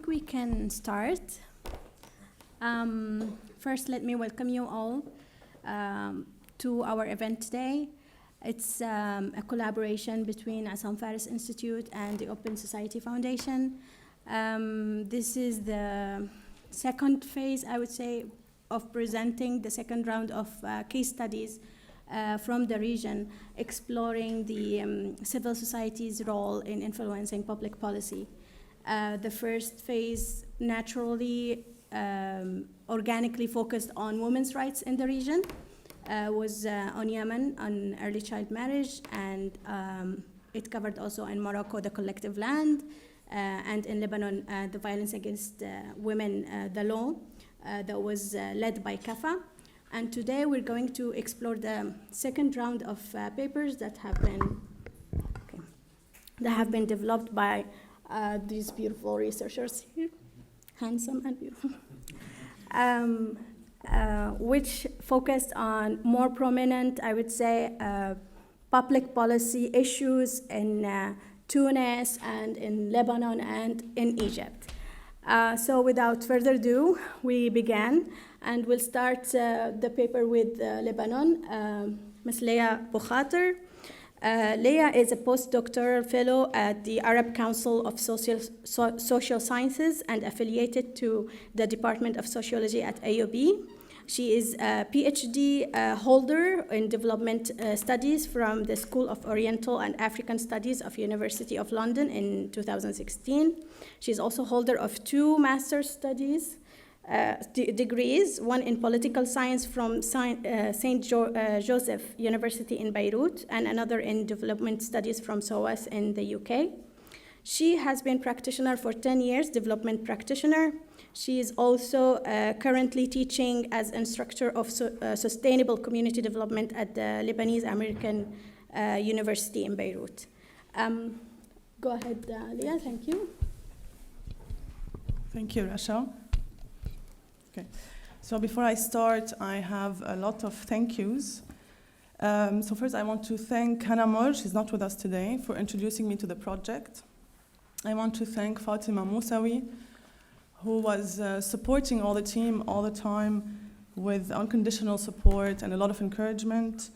we can start. First, let me welcome you all to our event today. It's a collaboration between Issam Faris Institute and the Open Society Foundation. This is the second phase, I would say, of presenting the second round of case studies from the region, exploring the civil society's role in influencing public policy. The first phase naturally, organically focused on women's rights in the region, was on Yemen, on early child marriage, and it covered also in Morocco the collective land, and in Lebanon the violence against women, the law that was led by Khater. And today we're going to explore the second round of papers that have been developed by these beautiful researchers here, handsome and beautiful, which focused on more prominent, I would say, public policy issues in Tunis and in Lebanon and in Egypt. So without further ado, we began, and we'll start the paper with Lebanon, Ms. Leah Khater. Leah is a postdoctoral fellow at the Arab Council of Social Sciences and affiliated to the Department of Sociology at AUB. She is a PhD holder in development studies from the School of Oriental and African Studies of University of London in 2016. She is also holder of 2 master's studies degrees, one in political science from St. Joseph University in Beirut, and another in development studies from SOAS in the UK. She has been practitioner for 10 years, development practitioner. She is also currently teaching as instructor of sustainable community development at the Lebanese American University in Beirut. Go ahead, Leah, thank you. Thank you, Rasha. Okay. So before I start, I have a lot of thank yous. So first I want to thank Hannah Moore, she's not with us today, for introducing me to the project. I want to thank Fatima Moussawi, who was supporting all the team all the time with unconditional support and a lot of encouragement.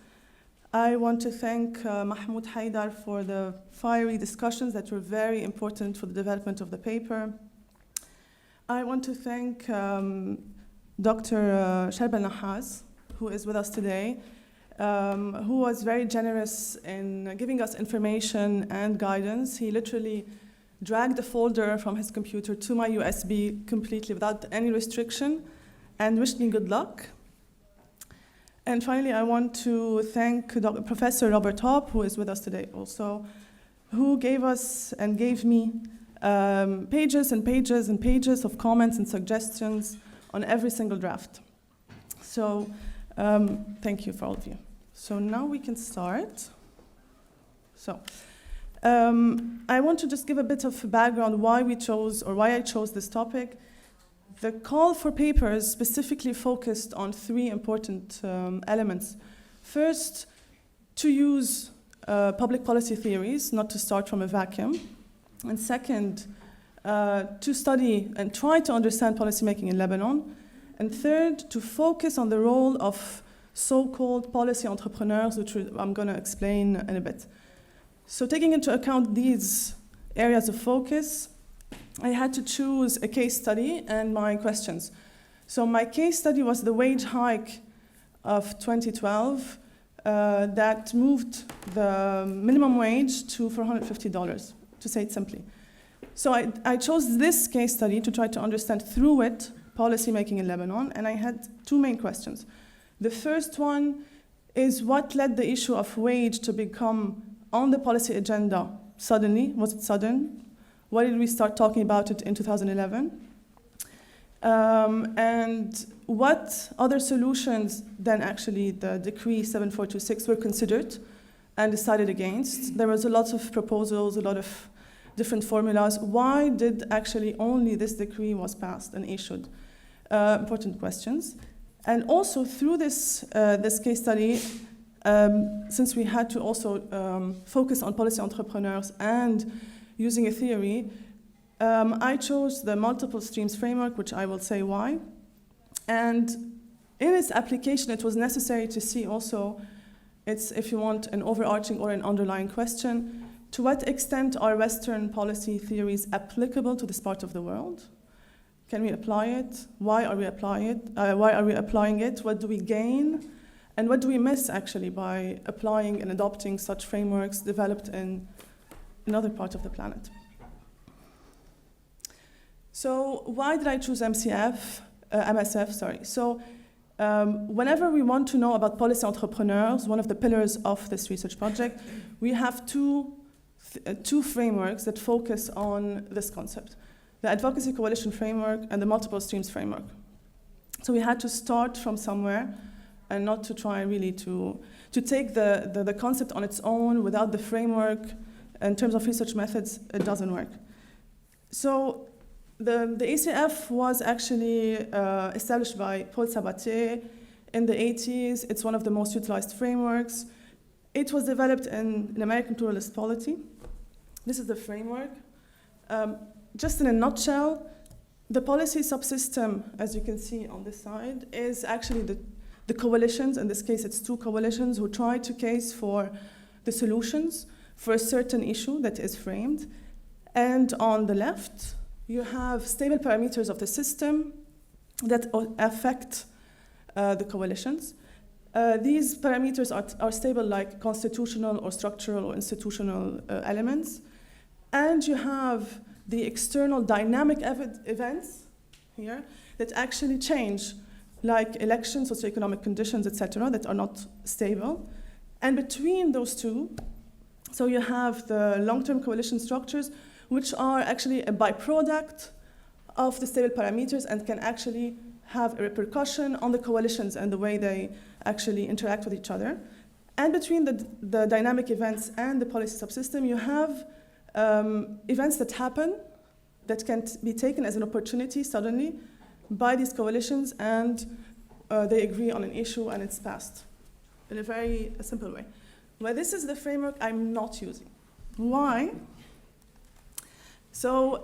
I want to thank Mahmoud Haidar for the fiery discussions that were very important for the development of the paper. I want to thank Dr. Sharba Nahas, who is with us today, who was very generous in giving us information and guidance. He literally dragged the folder from his computer to my USB completely without any restriction and wished me good luck. And finally, I want to thank Professor Robert Hopp, who is with us today also, who gave us and gave me pages and pages and pages of comments and suggestions on every single draft. So thank you for all of you. So now we can start. So I want to just give a bit of background why I chose this topic. The call for papers specifically focused on 3 important elements. First, to use public policy theories, not to start from a vacuum. And second, to study and try to understand policymaking in Lebanon. And third, to focus on the role of so-called policy entrepreneurs, which I'm going to explain in a bit. So taking into account these areas of focus, I had to choose a case study and my questions. So my case study was the wage hike of 2012 that moved the minimum wage to $450, to say it simply. So I chose this case study to try to understand through it policymaking in Lebanon, and I had 2 main questions. The first one is what led the issue of wage to become on the policy agenda suddenly? Was it sudden? Why did we start talking about it in 2011? And what other solutions than actually the Decree 7426 were considered and decided against? There was a lot of proposals, a lot of different formulas. Why did actually only this decree was passed and issued? Important questions. And also through this case study, since we had to also focus on policy entrepreneurs and using a theory, I chose the multiple streams framework, which I will say why. And in its application, it was necessary to see also, it's, if you want, an overarching or an underlying question, to what extent are Western policy theories applicable to this part of the world? Can we apply it? Why are we applying it? What do we gain? And what do we miss, actually, by applying and adopting such frameworks developed in another part of the planet? So why did I choose MSF? So whenever we want to know about policy entrepreneurs, one of the pillars of this research project, we have two frameworks that focus on this concept: the Advocacy Coalition Framework and the Multiple Streams Framework. So we had to start from somewhere and not to try really to take the concept on its own without the framework. In terms of research methods, it doesn't work. So the ACF was actually established by Paul Sabatier in the 80s. It's one of the most utilized frameworks. It was developed in American pluralist polity. This is the framework. Just in a nutshell, the policy subsystem, as you can see on this side, is actually the coalitions. In this case, it's two coalitions who try to case for the solutions for a certain issue that is framed. And on the left, you have stable parameters of the system that affect the coalitions. These parameters are stable, like constitutional or structural or institutional elements. And you have the external dynamic events here that actually change, like elections, socioeconomic conditions, etc., that are not stable. And between those two, so you have the long-term coalition structures, which are actually a byproduct of the stable parameters and can actually have a repercussion on the coalitions and the way they actually interact with each other. And between the dynamic events and the policy subsystem, you have events that happen that can be taken as an opportunity suddenly by these coalitions, and they agree on an issue and it's passed in a very simple way. Well, this is the framework I'm not using. Why? So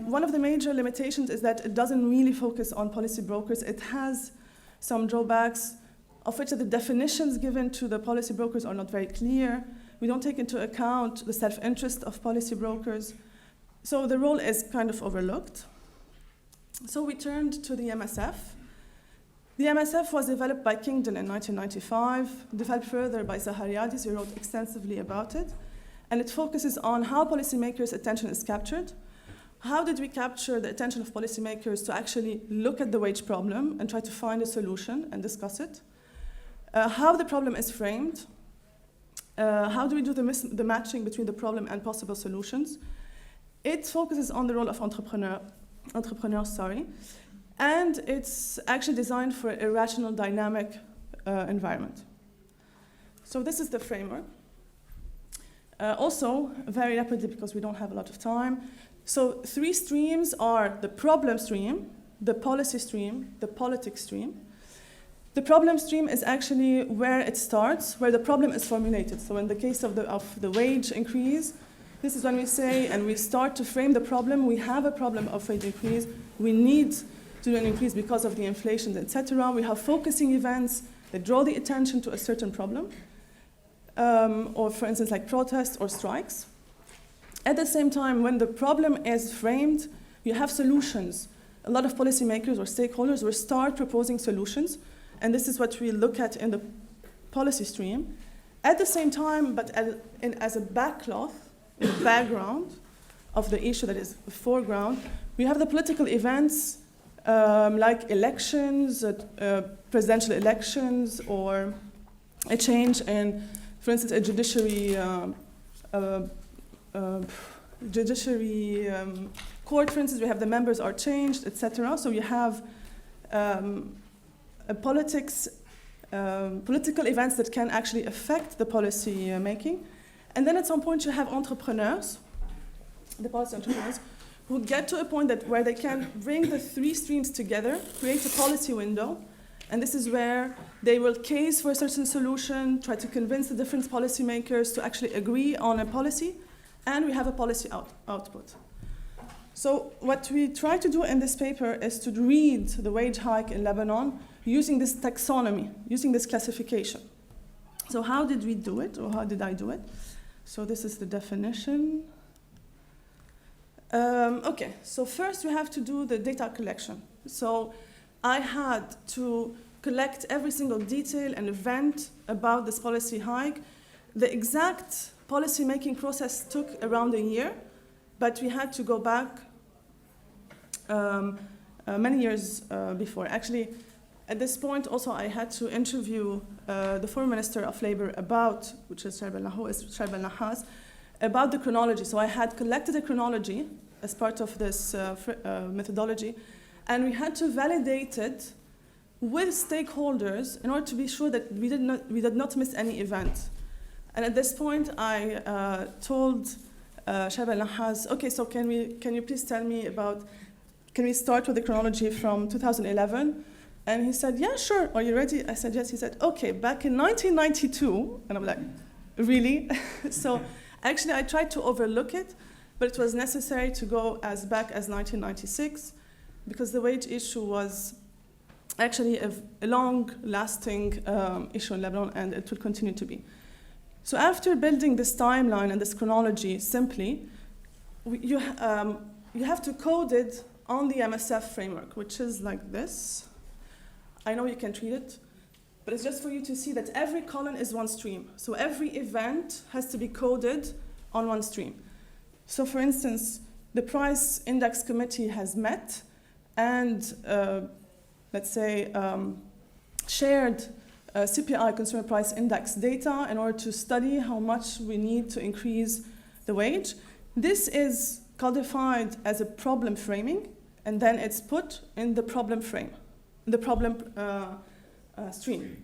one of the major limitations is that it doesn't really focus on policy brokers. It has some drawbacks, of which the definitions given to the policy brokers are not very clear. We don't take into account the self-interest of policy brokers. So the role is kind of overlooked. So we turned to the MSF. The MSF was developed by Kingdon in 1995, developed further by Zahariadis, who wrote extensively about it. And it focuses on how policymakers' attention is captured. How did we capture the attention of policymakers to actually look at the wage problem and try to find a solution and discuss it? How the problem is framed. How do we do the matching between the problem and possible solutions? It focuses on the role of entrepreneurs, and it's actually designed for a rational, dynamic environment. So this is the framework. Also, very rapidly, because we don't have a lot of time. So 3 streams are the problem stream, the policy stream, the politics stream. The problem stream is actually where it starts, where the problem is formulated. So in the case of the wage increase, this is when we say, and we start to frame the problem. We have a problem of wage increase. We need to do an increase because of the inflation, etc. We have focusing events that draw the attention to a certain problem, or for instance, like protests or strikes. At the same time, when the problem is framed, you have solutions. A lot of policymakers or stakeholders will start proposing solutions, and this is what we look at in the policy stream. At the same time, but as a backcloth, in the background of the issue that is the foreground, we have the political events like elections, presidential elections, or a change in, for instance, a judiciary court, for instance. We have the members are changed, etc. So you have political events that can actually affect the policy making. And then at some point you have entrepreneurs, the policy entrepreneurs, who get to a point where they can bring the 3 streams together, create a policy window, and this is where they will case for a certain solution, try to convince the different policymakers to actually agree on a policy, and we have a policy output. So what we try to do in this paper is to read the wage hike in Lebanon using this taxonomy, using this classification. So how did we do it, or how did I do it? So this is the definition. Okay, so first we have to do the data collection. So I had to collect every single detail and event about this policy hike. The exact policy-making process took around a year, but we had to go back many years before. Actually, at this point, also, I had to interview the former Minister of Labor about, which is Sharb al-Nahas, about the chronology. So I had collected a chronology as part of this methodology, and we had to validate it with stakeholders in order to be sure that we did not miss any event. And at this point, I told Sharb al-Nahas, okay, so can you please tell me about, can we start with the chronology from 2011? And he said, yeah, sure, are you ready? I said, yes. He said, okay, back in 1992, and I'm like, really? So actually, I tried to overlook it, but it was necessary to go as back as 1996, because the wage issue was actually a long-lasting issue in Lebanon, and it will continue to be. So after building this timeline and this chronology simply, you have to code it on the MSF framework, which is like this. I know you can't read it, but it's just for you to see that every column is one stream. So every event has to be coded on one stream. So for instance, the price index committee has met and, let's say, shared CPI, consumer price index data, in order to study how much we need to increase the wage. This is codified as a problem framing, and then it's put in the problem frame, the problem stream.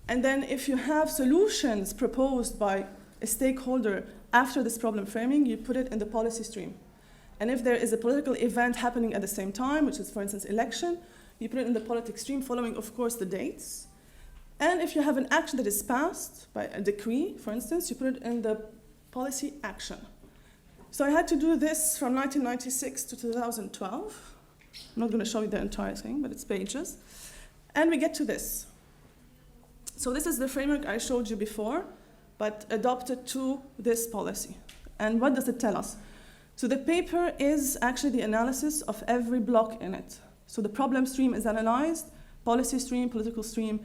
And then if you have solutions proposed by a stakeholder after this problem framing, you put it in the policy stream. And if there is a political event happening at the same time, which is, for instance, election, you put it in the politics stream, following, of course, the dates. And if you have an action that is passed by a decree, for instance, you put it in the policy action. So I had to do this from 1996 to 2012. I'm not going to show you the entire thing, but it's pages. And we get to this. So this is the framework I showed you before, but adopted to this policy. And what does it tell us? So the paper is actually the analysis of every block in it. So the problem stream is analyzed, policy stream, political stream,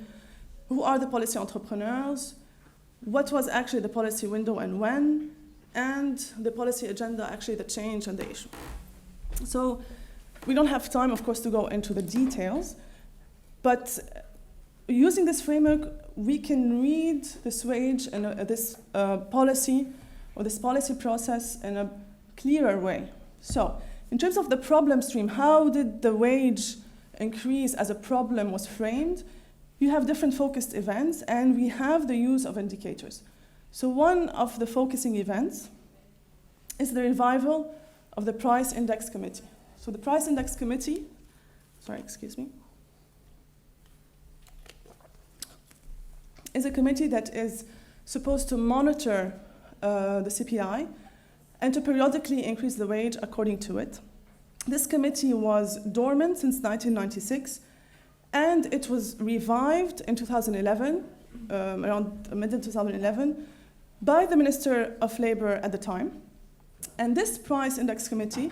who are the policy entrepreneurs, what was actually the policy window and when, and the policy agenda, actually the change and the issue. So we don't have time, of course, to go into the details, but using this framework, we can read this wage and this policy or this policy process in a clearer way. So in terms of the problem stream, how did the wage increase as a problem was framed? You have different focused events, and we have the use of indicators. So one of the focusing events is the revival of the Price Index Committee. So the Price Index Committee, is a committee that is supposed to monitor the CPI and to periodically increase the wage according to it. This committee was dormant since 1996, and it was revived in 2011, around mid-2011, by the Minister of Labor at the time. And this Price Index Committee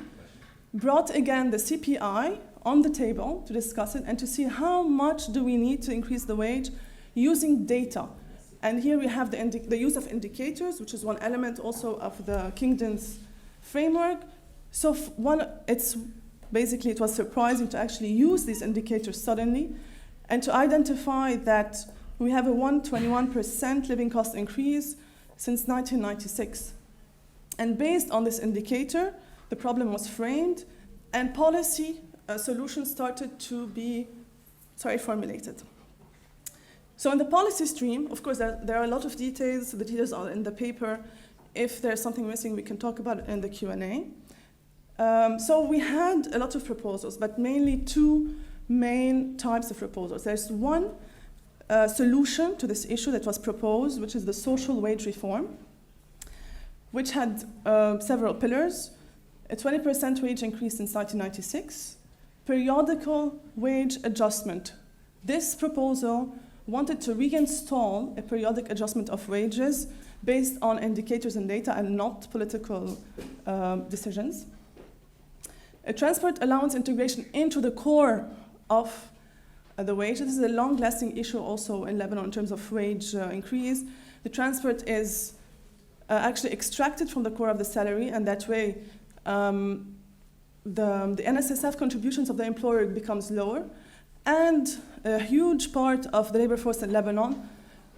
brought again the CPI on the table to discuss it and to see how much do we need to increase the wage using data. And here we have the use of indicators, which is one element also of the Kingdom's framework. So it was surprising to actually use these indicators suddenly and to identify that we have a 121% living cost increase since 1996. And based on this indicator, the problem was framed and policy solutions started to be formulated. So in the policy stream, of course, there are a lot of details. The details are in the paper. If there's something missing, we can talk about it in the Q&A. So we had a lot of proposals, but mainly two main types of proposals. There's one solution to this issue that was proposed, which is the social wage reform, which had several pillars. a 20% wage increase since 1996, periodical wage adjustment. This proposal wanted to reinstall a periodic adjustment of wages based on indicators and data and not political decisions. A transport allowance integration into the core of the wage. This is a long-lasting issue also in Lebanon in terms of wage increase. The transport is actually extracted from the core of the salary, and that way the NSSF contributions of the employer becomes lower, and a huge part of the labor force in Lebanon,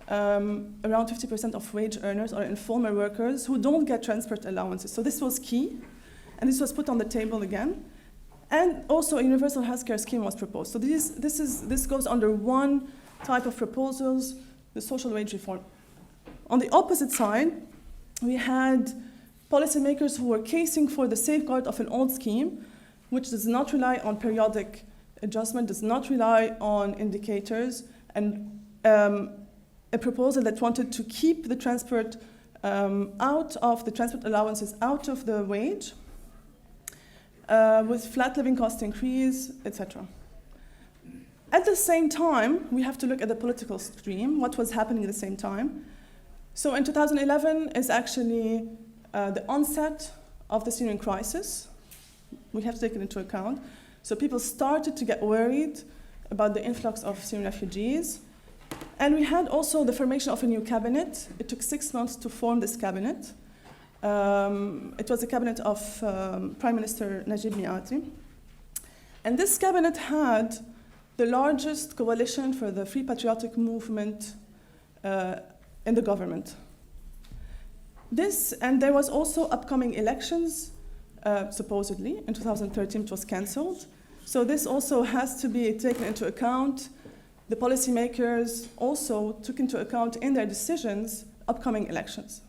around 50% of wage earners are informal workers who don't get transport allowances. So this was key, and this was put on the table again. And also a universal healthcare scheme was proposed. So this goes under one type of proposals, the social wage reform. On the opposite side, we had policymakers who were casing for the safeguard of an old scheme, which does not rely on periodic adjustment, does not rely on indicators, and a proposal that wanted to keep the transport allowances out of the wage, with flat living cost increase, etc. At the same time, we have to look at the political stream, what was happening at the same time. So in 2011 is actually the onset of the Syrian crisis. We have to take it into account. So people started to get worried about the influx of Syrian refugees. And we had also the formation of a new cabinet. It took 6 months to form this cabinet. It was a cabinet of Prime Minister Najib Mikati. And this cabinet had the largest coalition for the Free Patriotic Movement in the government. And there was also upcoming elections, supposedly, in 2013, which was cancelled. So this also has to be taken into account. The policymakers also took into account in their decisions upcoming elections.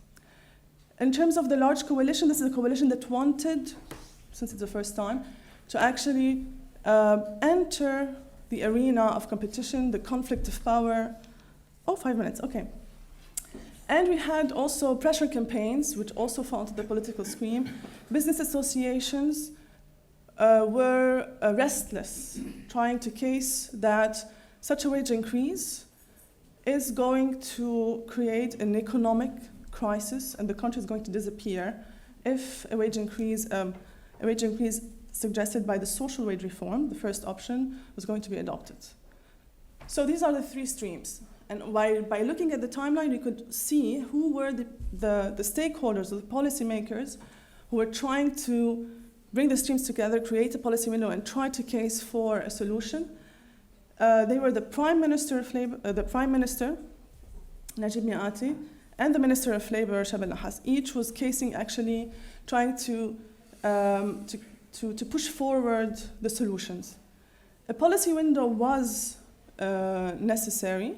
In terms of the large coalition, this is a coalition that wanted, since it's the first time, to actually enter the arena of competition, the conflict of power. Oh, 5 minutes, okay. And we had also pressure campaigns, which also fall into the political scheme. Business associations were restless, trying to case that such a wage increase is going to create an economic crisis, and the country is going to disappear if a wage increase suggested by the social wage reform, the first option, was going to be adopted. So these are the three streams. And by looking at the timeline, you could see who were the stakeholders, the policymakers, who were trying to bring the streams together, create a policy window, and try to case for a solution. They were the Prime Minister of Labor, Najib Mikati, and the Minister of Labor, Shab al-Nahas. Each was casing, actually trying to push forward the solutions. A policy window was necessary,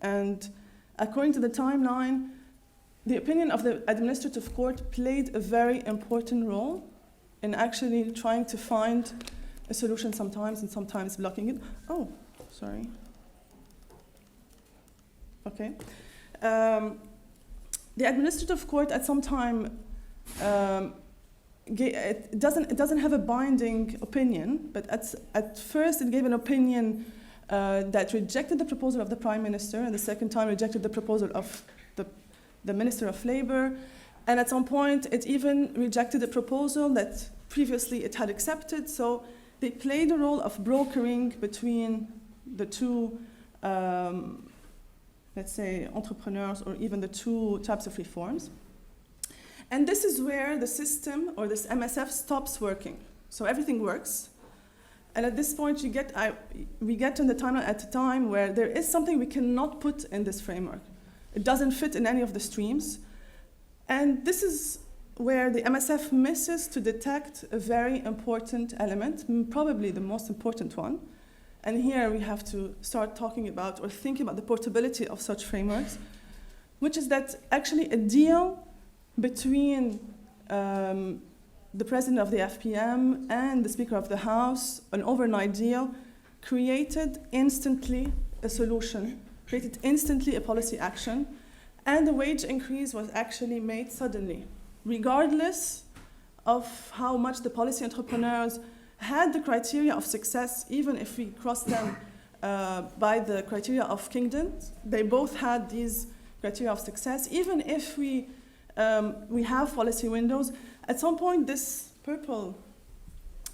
and according to the timeline, the opinion of the administrative court played a very important role in actually trying to find a solution sometimes and sometimes blocking it. Oh, sorry. Okay. The administrative court at some time, it doesn't have a binding opinion, but at first it gave an opinion that rejected the proposal of the Prime Minister, and the second time rejected the proposal of the Minister of Labor, and at some point it even rejected a proposal that previously it had accepted. So they played a role of brokering between the two, let's say, entrepreneurs, or even the two types of reforms. And this is where the system, or this MSF, stops working. So everything works. And at this point, we get in the timeline at a time where there is something we cannot put in this framework. It doesn't fit in any of the streams. And this is where the MSF misses to detect a very important element, probably the most important one. And here we have to start talking about or thinking about the portability of such frameworks, which is that actually a deal between the president of the FPM and the Speaker of the House, an overnight deal, created instantly a solution, created instantly a policy action, and the wage increase was actually made suddenly, regardless of how much the policy entrepreneurs had the criteria of success, even if we cross them by the criteria of kingdoms. They both had these criteria of success. Even if we have policy windows, at some point this purple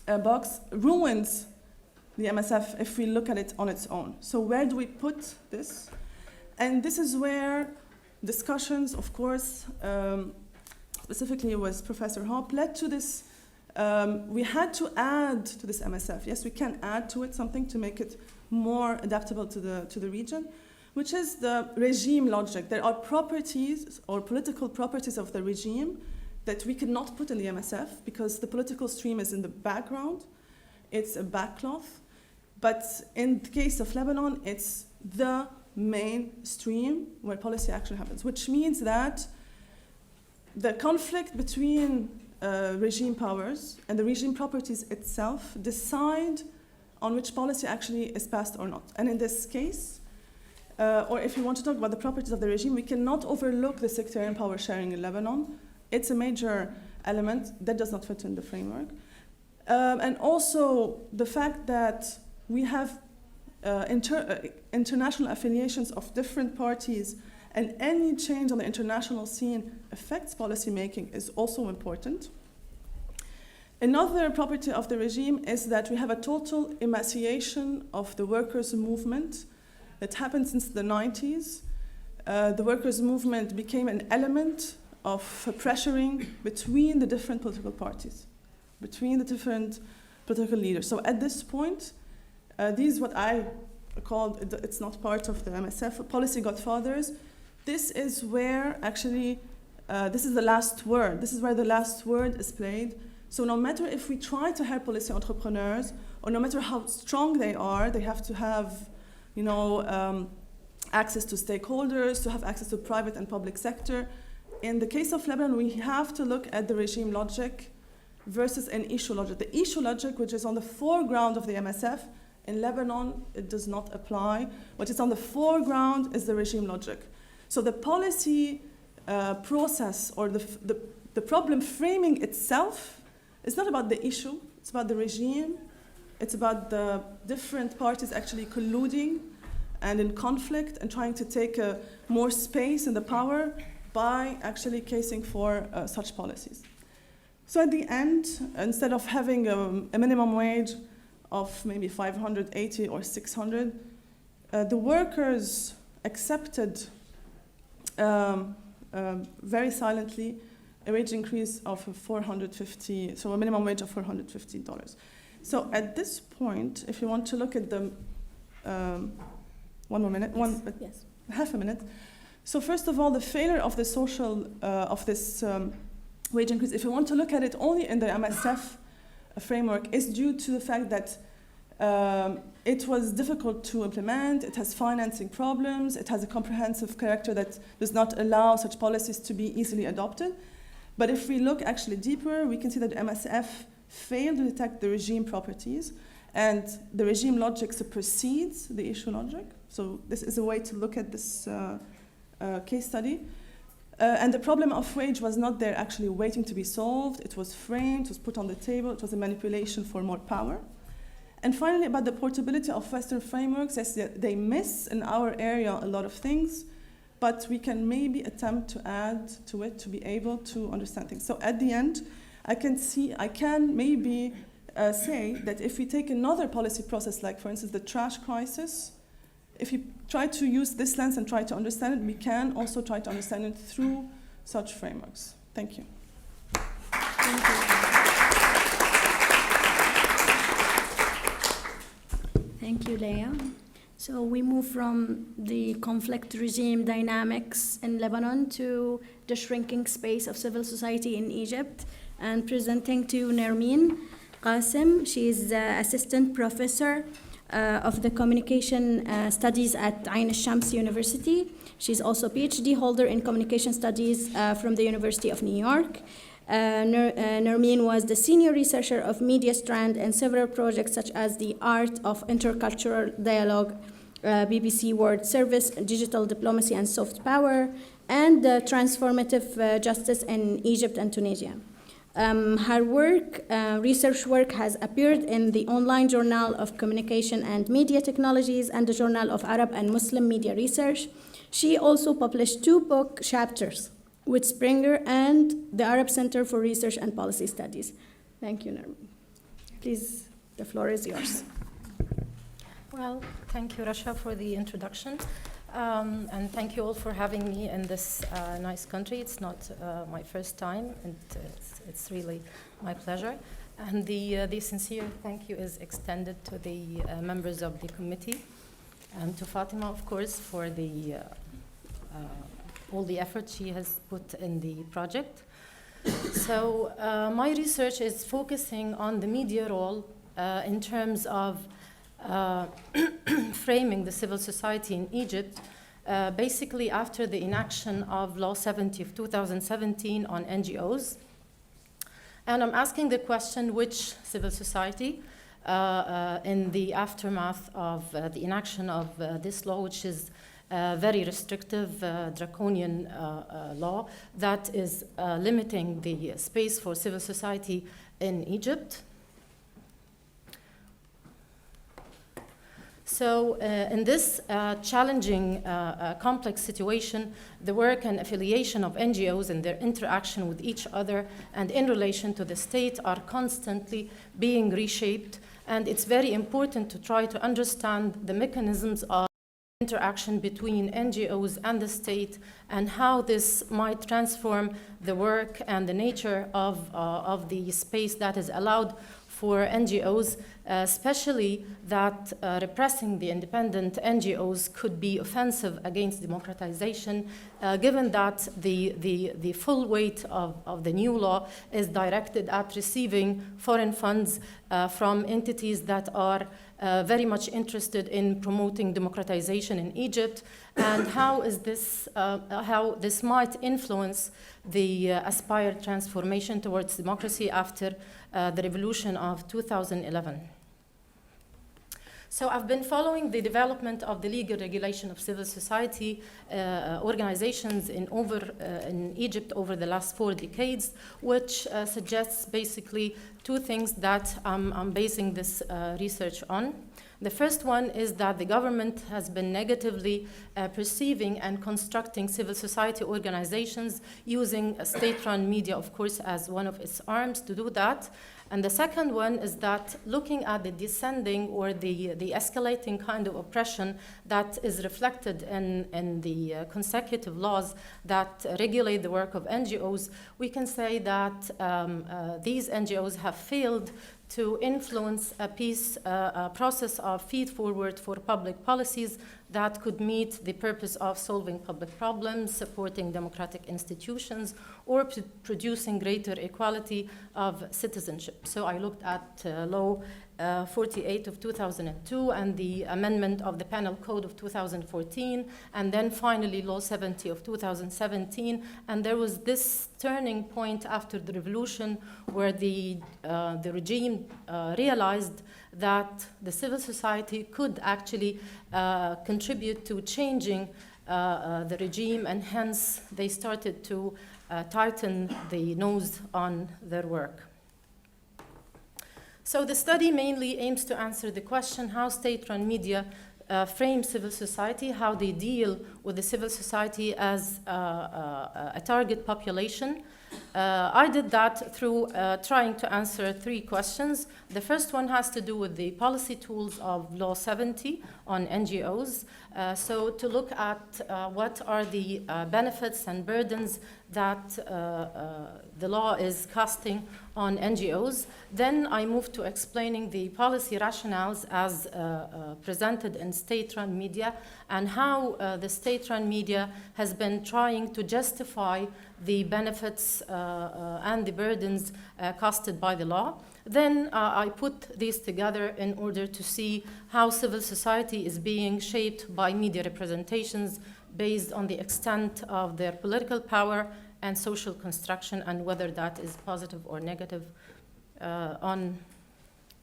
box ruins the MSF if we look at it on its own. So where do we put this? And this is where discussions, of course, specifically with Professor Hoppe, led to this. We had to add to this MSF. Yes, we can add to it something to make it more adaptable to the region, which is the regime logic. There are properties or political properties of the regime that we cannot put in the MSF because the political stream is in the background. It's a backcloth. But in the case of Lebanon, it's the main stream where policy action happens, which means that the conflict between regime powers and the regime properties itself decide on which policy actually is passed or not. And in this case, or if you want to talk about the properties of the regime, we cannot overlook the sectarian power sharing in Lebanon. It's a major element that does not fit in the framework. And also the fact that we have international affiliations of different parties, and any change on the international scene affects policymaking is also important. Another property of the regime is that we have a total emaciation of the workers' movement that happened since the 90s. The workers' movement became an element of pressuring between the different political parties, between the different political leaders. So at this point, these what I called, it's not part of the MSF, policy godfathers. This is where actually, this is the last word. This is where the last word is played. So no matter if we try to help policy entrepreneurs, or no matter how strong they are, they have to have, access to stakeholders, to have access to private and public sector. In the case of Lebanon, we have to look at the regime logic versus an issue logic. The issue logic, which is on the foreground of the MSF, in Lebanon, it does not apply. What is on the foreground is the regime logic. So the policy process or the problem framing itself is not about the issue, it's about the regime, it's about the different parties actually colluding and in conflict and trying to take more space in the power by actually casing for such policies. So at the end, instead of having a minimum wage of maybe 580 or 600, the workers accepted very silently a wage increase of 450, so a minimum wage of $450. So at this point, if you want to look at the, one more minute, Yes. Half a minute. So first of all, the failure of the social, of this wage increase, if you want to look at it only in the MSF framework, is due to the fact that it was difficult to implement, it has financing problems, it has a comprehensive character that does not allow such policies to be easily adopted. But if we look actually deeper, we can see that MSF failed to detect the regime properties, and the regime logic supersedes the issue logic. So this is a way to look at this case study. And the problem of wage was not there actually waiting to be solved. It was framed, it was put on the table, it was a manipulation for more power. And finally, about the portability of Western frameworks, yes, they miss in our area a lot of things, but we can maybe attempt to add to it to be able to understand things. So at the end, I can maybe say that if we take another policy process, like for instance the trash crisis, if you try to use this lens and try to understand it, we can also try to understand it through such frameworks. Thank you. Thank you. Thank you, Leah. So we move from the conflict regime dynamics in Lebanon to the shrinking space of civil society in Egypt, and presenting to Nermeen Kassem. She is the assistant professor of the communication studies at Ain al-Shams University. She's also a PhD holder in communication studies from the University of New York. Nermeen was the senior researcher of Media Strand in several projects such as the Art of Intercultural Dialogue, BBC World Service, Digital Diplomacy and Soft Power, and Transformative Justice in Egypt and Tunisia. Her work, research work, has appeared in the Online Journal of Communication and Media Technologies and the Journal of Arab and Muslim Media Research. She also published 2 book chapters with Springer and the Arab Center for Research and Policy Studies. Thank you, Nermeen. Please, the floor is yours. Well, thank you, Rasha, for the introduction. And thank you all for having me in this nice country. It's not my first time, and it's really my pleasure. And the sincere thank you is extended to the members of the committee and to Fatima, of course, for all the effort she has put in the project. So my research is focusing on the media role in terms of framing the civil society in Egypt, basically after the inaction of Law 70 of 2017 on NGOs. And I'm asking the question, which civil society in the aftermath of the inaction of this law, which is very restrictive, draconian law that is limiting the space for civil society in Egypt. So in this challenging, complex situation, the work and affiliation of NGOs and their interaction with each other and in relation to the state are constantly being reshaped. And it's very important to try to understand the mechanisms of interaction between NGOs and the state and how this might transform the work and the nature of the space that is allowed for NGOs, especially that repressing the independent NGOs could be offensive against democratization, given that the full weight of the new law is directed at receiving foreign funds from entities that are very much interested in promoting democratization in Egypt, and how this might influence the aspired transformation towards democracy after the revolution of 2011. So I've been following the development of the legal regulation of civil society organizations in Egypt over the last 4 decades, which suggests basically 2 things that I'm basing this research on. The first one is that the government has been negatively perceiving and constructing civil society organizations using state-run media, of course, as one of its arms to do that. And the second one is that looking at the descending or the escalating kind of oppression that is reflected in the consecutive laws that regulate the work of NGOs, we can say that these NGOs have failed to influence a process of feed-forward for public policies that could meet the purpose of solving public problems, supporting democratic institutions, or producing greater equality of citizenship. So I looked at Law 48 of 2002 and the amendment of the Penal Code of 2014, and then finally Law 70 of 2017. And there was this turning point after the revolution where the regime realized that the civil society could actually contribute to changing the regime, and hence they started to tighten the nose on their work. So the study mainly aims to answer the question how state-run media frame civil society, how they deal with the civil society as a target population. I did that through trying to answer 3 questions. The first one has to do with the policy tools of Law 70 on NGOs. So to look at what are the benefits and burdens that the law is casting on NGOs. Then I moved to explaining the policy rationales as presented in state-run media and how the state-run media has been trying to justify the benefits and the burdens casted by the law. Then I put these together in order to see how civil society is being shaped by media representations based on the extent of their political power and social construction, and whether that is positive or negative on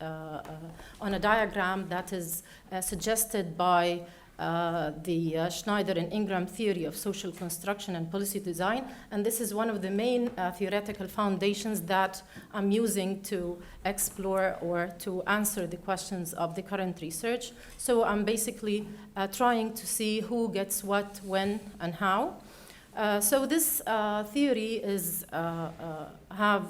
a diagram that is suggested by the Schneider and Ingram theory of social construction and policy design. And this is one of the main theoretical foundations that I'm using to explore or to answer the questions of the current research. So I'm basically trying to see who gets what, when, and how. So this theory is have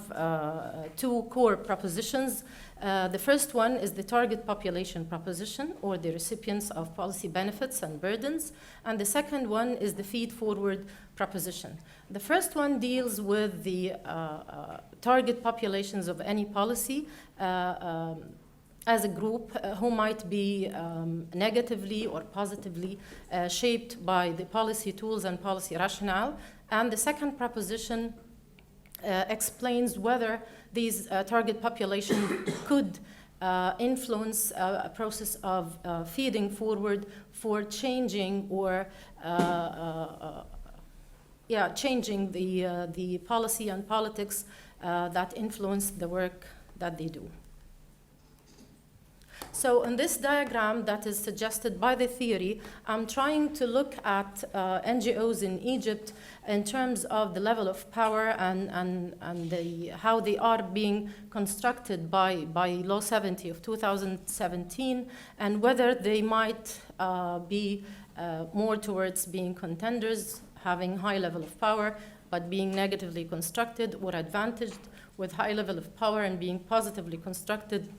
two core propositions. The first one is the target population proposition, or the recipients of policy benefits and burdens. And the second one is the feed-forward proposition. The first one deals with the target populations of any policy as a group who might be negatively or positively shaped by the policy tools and policy rationale. And the second proposition explains whether these target population could influence a process of feeding forward for changing or changing the policy and politics that influence the work that they do. So in this diagram that is suggested by the theory, I'm trying to look at NGOs in Egypt in terms of the level of power and how they are being constructed by Law 70 of 2017, and whether they might be more towards being contenders, having high level of power, but being negatively constructed, or advantaged with high level of power and being positively constructed,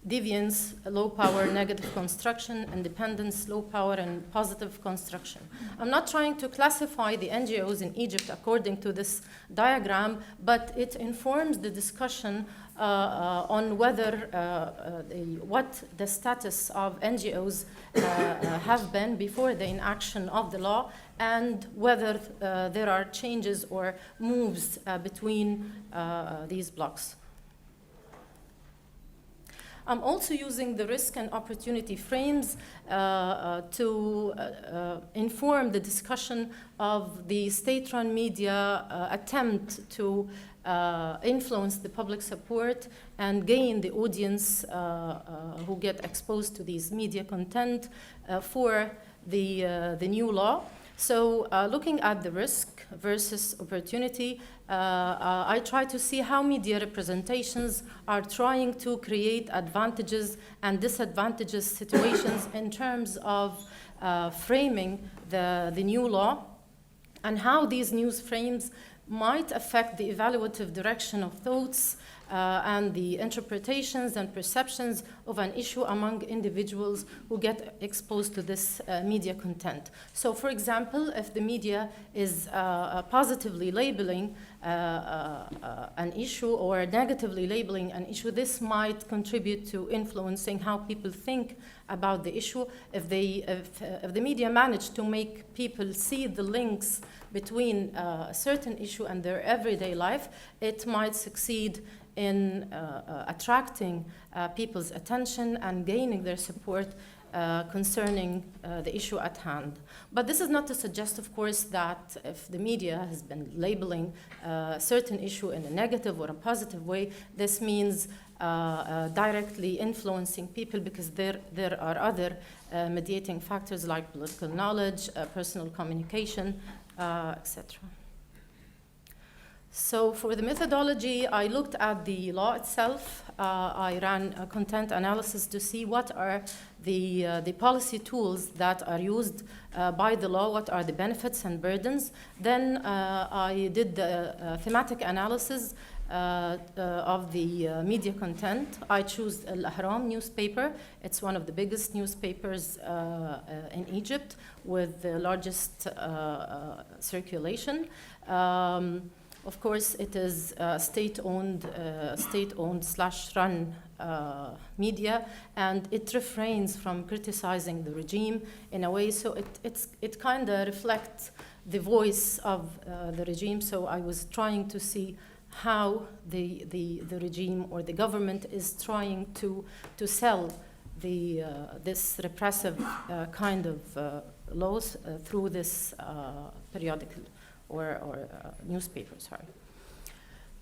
deviance, low power, negative construction, independence, low power, and positive construction. I'm not trying to classify the NGOs in Egypt according to this diagram, but it informs the discussion on whether what the status of NGOs have been before the enaction of the law, and whether there are changes or moves between these blocks. I'm also using the risk and opportunity frames to inform the discussion of the state-run media attempt to influence the public support and gain the audience who get exposed to these media content for the new law. So looking at the risk versus opportunity, I try to see how media representations are trying to create advantages and disadvantages situations in terms of framing the new law, and how these news frames might affect the evaluative direction of thoughts and the interpretations and perceptions of an issue among individuals who get exposed to this media content. So, for example, if the media is positively labeling an issue or negatively labeling an issue, this might contribute to influencing how people think about the issue. If the media manage to make people see the links between a certain issue and their everyday life, it might succeed in attracting people's attention and gaining their support concerning the issue at hand. But this is not to suggest, of course, that if the media has been labeling a certain issue in a negative or a positive way, this means directly influencing people, because there are other mediating factors like political knowledge, personal communication, etc. So for the methodology, I looked at the law itself. I ran a content analysis to see what are the policy tools that are used by the law, what are the benefits and burdens. Then I did the thematic analysis of the media content. I chose Al-Ahram newspaper. It's one of the biggest newspapers in Egypt with the largest circulation. Of course, it is state-owned /run media, and it refrains from criticizing the regime in a way, so it kind of reflects the voice of the regime. So I was trying to see how the regime or the government is trying to sell this repressive kind of laws through this periodical or newspaper, sorry.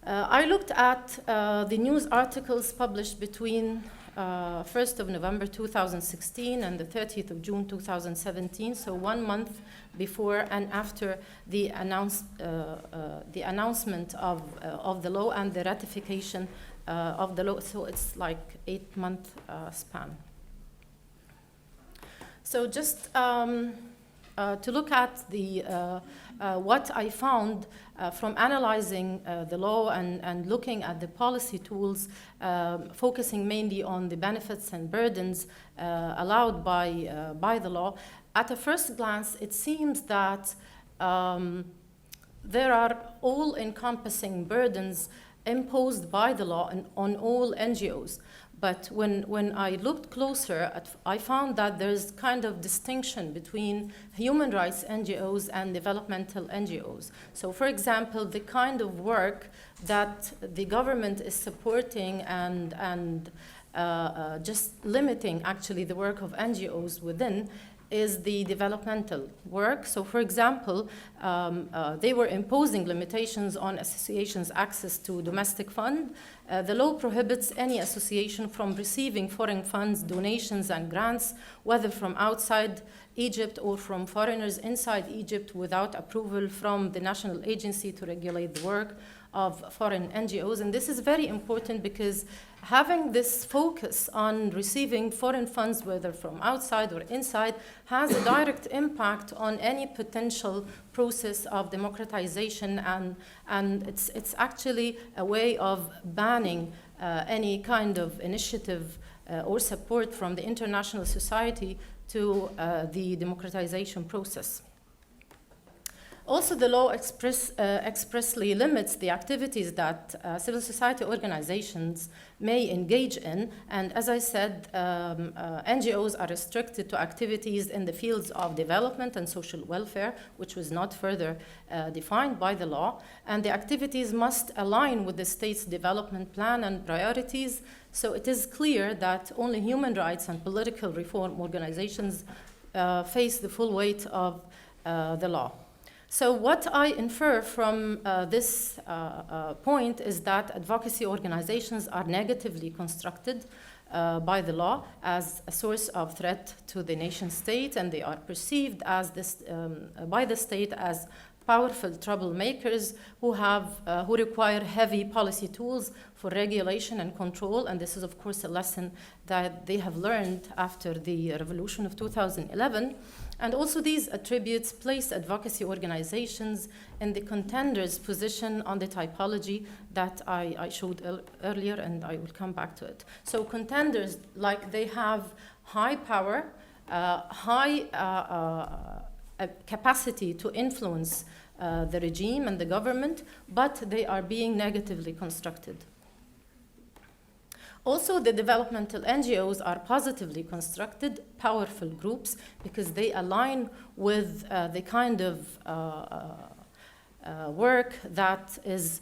I looked at the news articles published between 1st of November 2016 and the 30th of June 2017, so 1 month before and after the announcement of the law and the ratification of the law, so it's like 8-month span. So just to look at the what I found from analyzing the law and looking at the policy tools, focusing mainly on the benefits and burdens allowed by the law. At a first glance, it seems that there are all-encompassing burdens imposed by the law on all NGOs. But when I looked closer, I found that there's kind of distinction between human rights NGOs and developmental NGOs. So for example, the kind of work that the government is supporting and just limiting actually the work of NGOs within is the developmental work. So for example, they were imposing limitations on associations' access to domestic fund. The law prohibits any association from receiving foreign funds, donations, and grants, whether from outside Egypt or from foreigners inside Egypt without approval from the National Agency to regulate the work of foreign NGOs. And this is very important because having this focus on receiving foreign funds, whether from outside or inside, has a direct impact on any potential process of democratization, and it's actually a way of banning any kind of initiative or support from the international society to the democratization process. Also, the law expressly limits the activities that civil society organizations may engage in. And as I said, NGOs are restricted to activities in the fields of development and social welfare, which was not further defined by the law. And the activities must align with the state's development plan and priorities. So it is clear that only human rights and political reform organizations face the full weight of the law. So what I infer from this point is that advocacy organizations are negatively constructed by the law as a source of threat to the nation state, and they are perceived as by the state as powerful troublemakers who require heavy policy tools for regulation and control. And this is, of course, a lesson that they have learned after the revolution of 2011. And also these attributes place advocacy organizations in the contender's position on the typology that I showed earlier, and I will come back to it. So contenders, like, they have high power, high capacity to influence the regime and the government, but they are being negatively constructed. Also, the developmental NGOs are positively constructed, powerful groups, because they align with the kind of work that is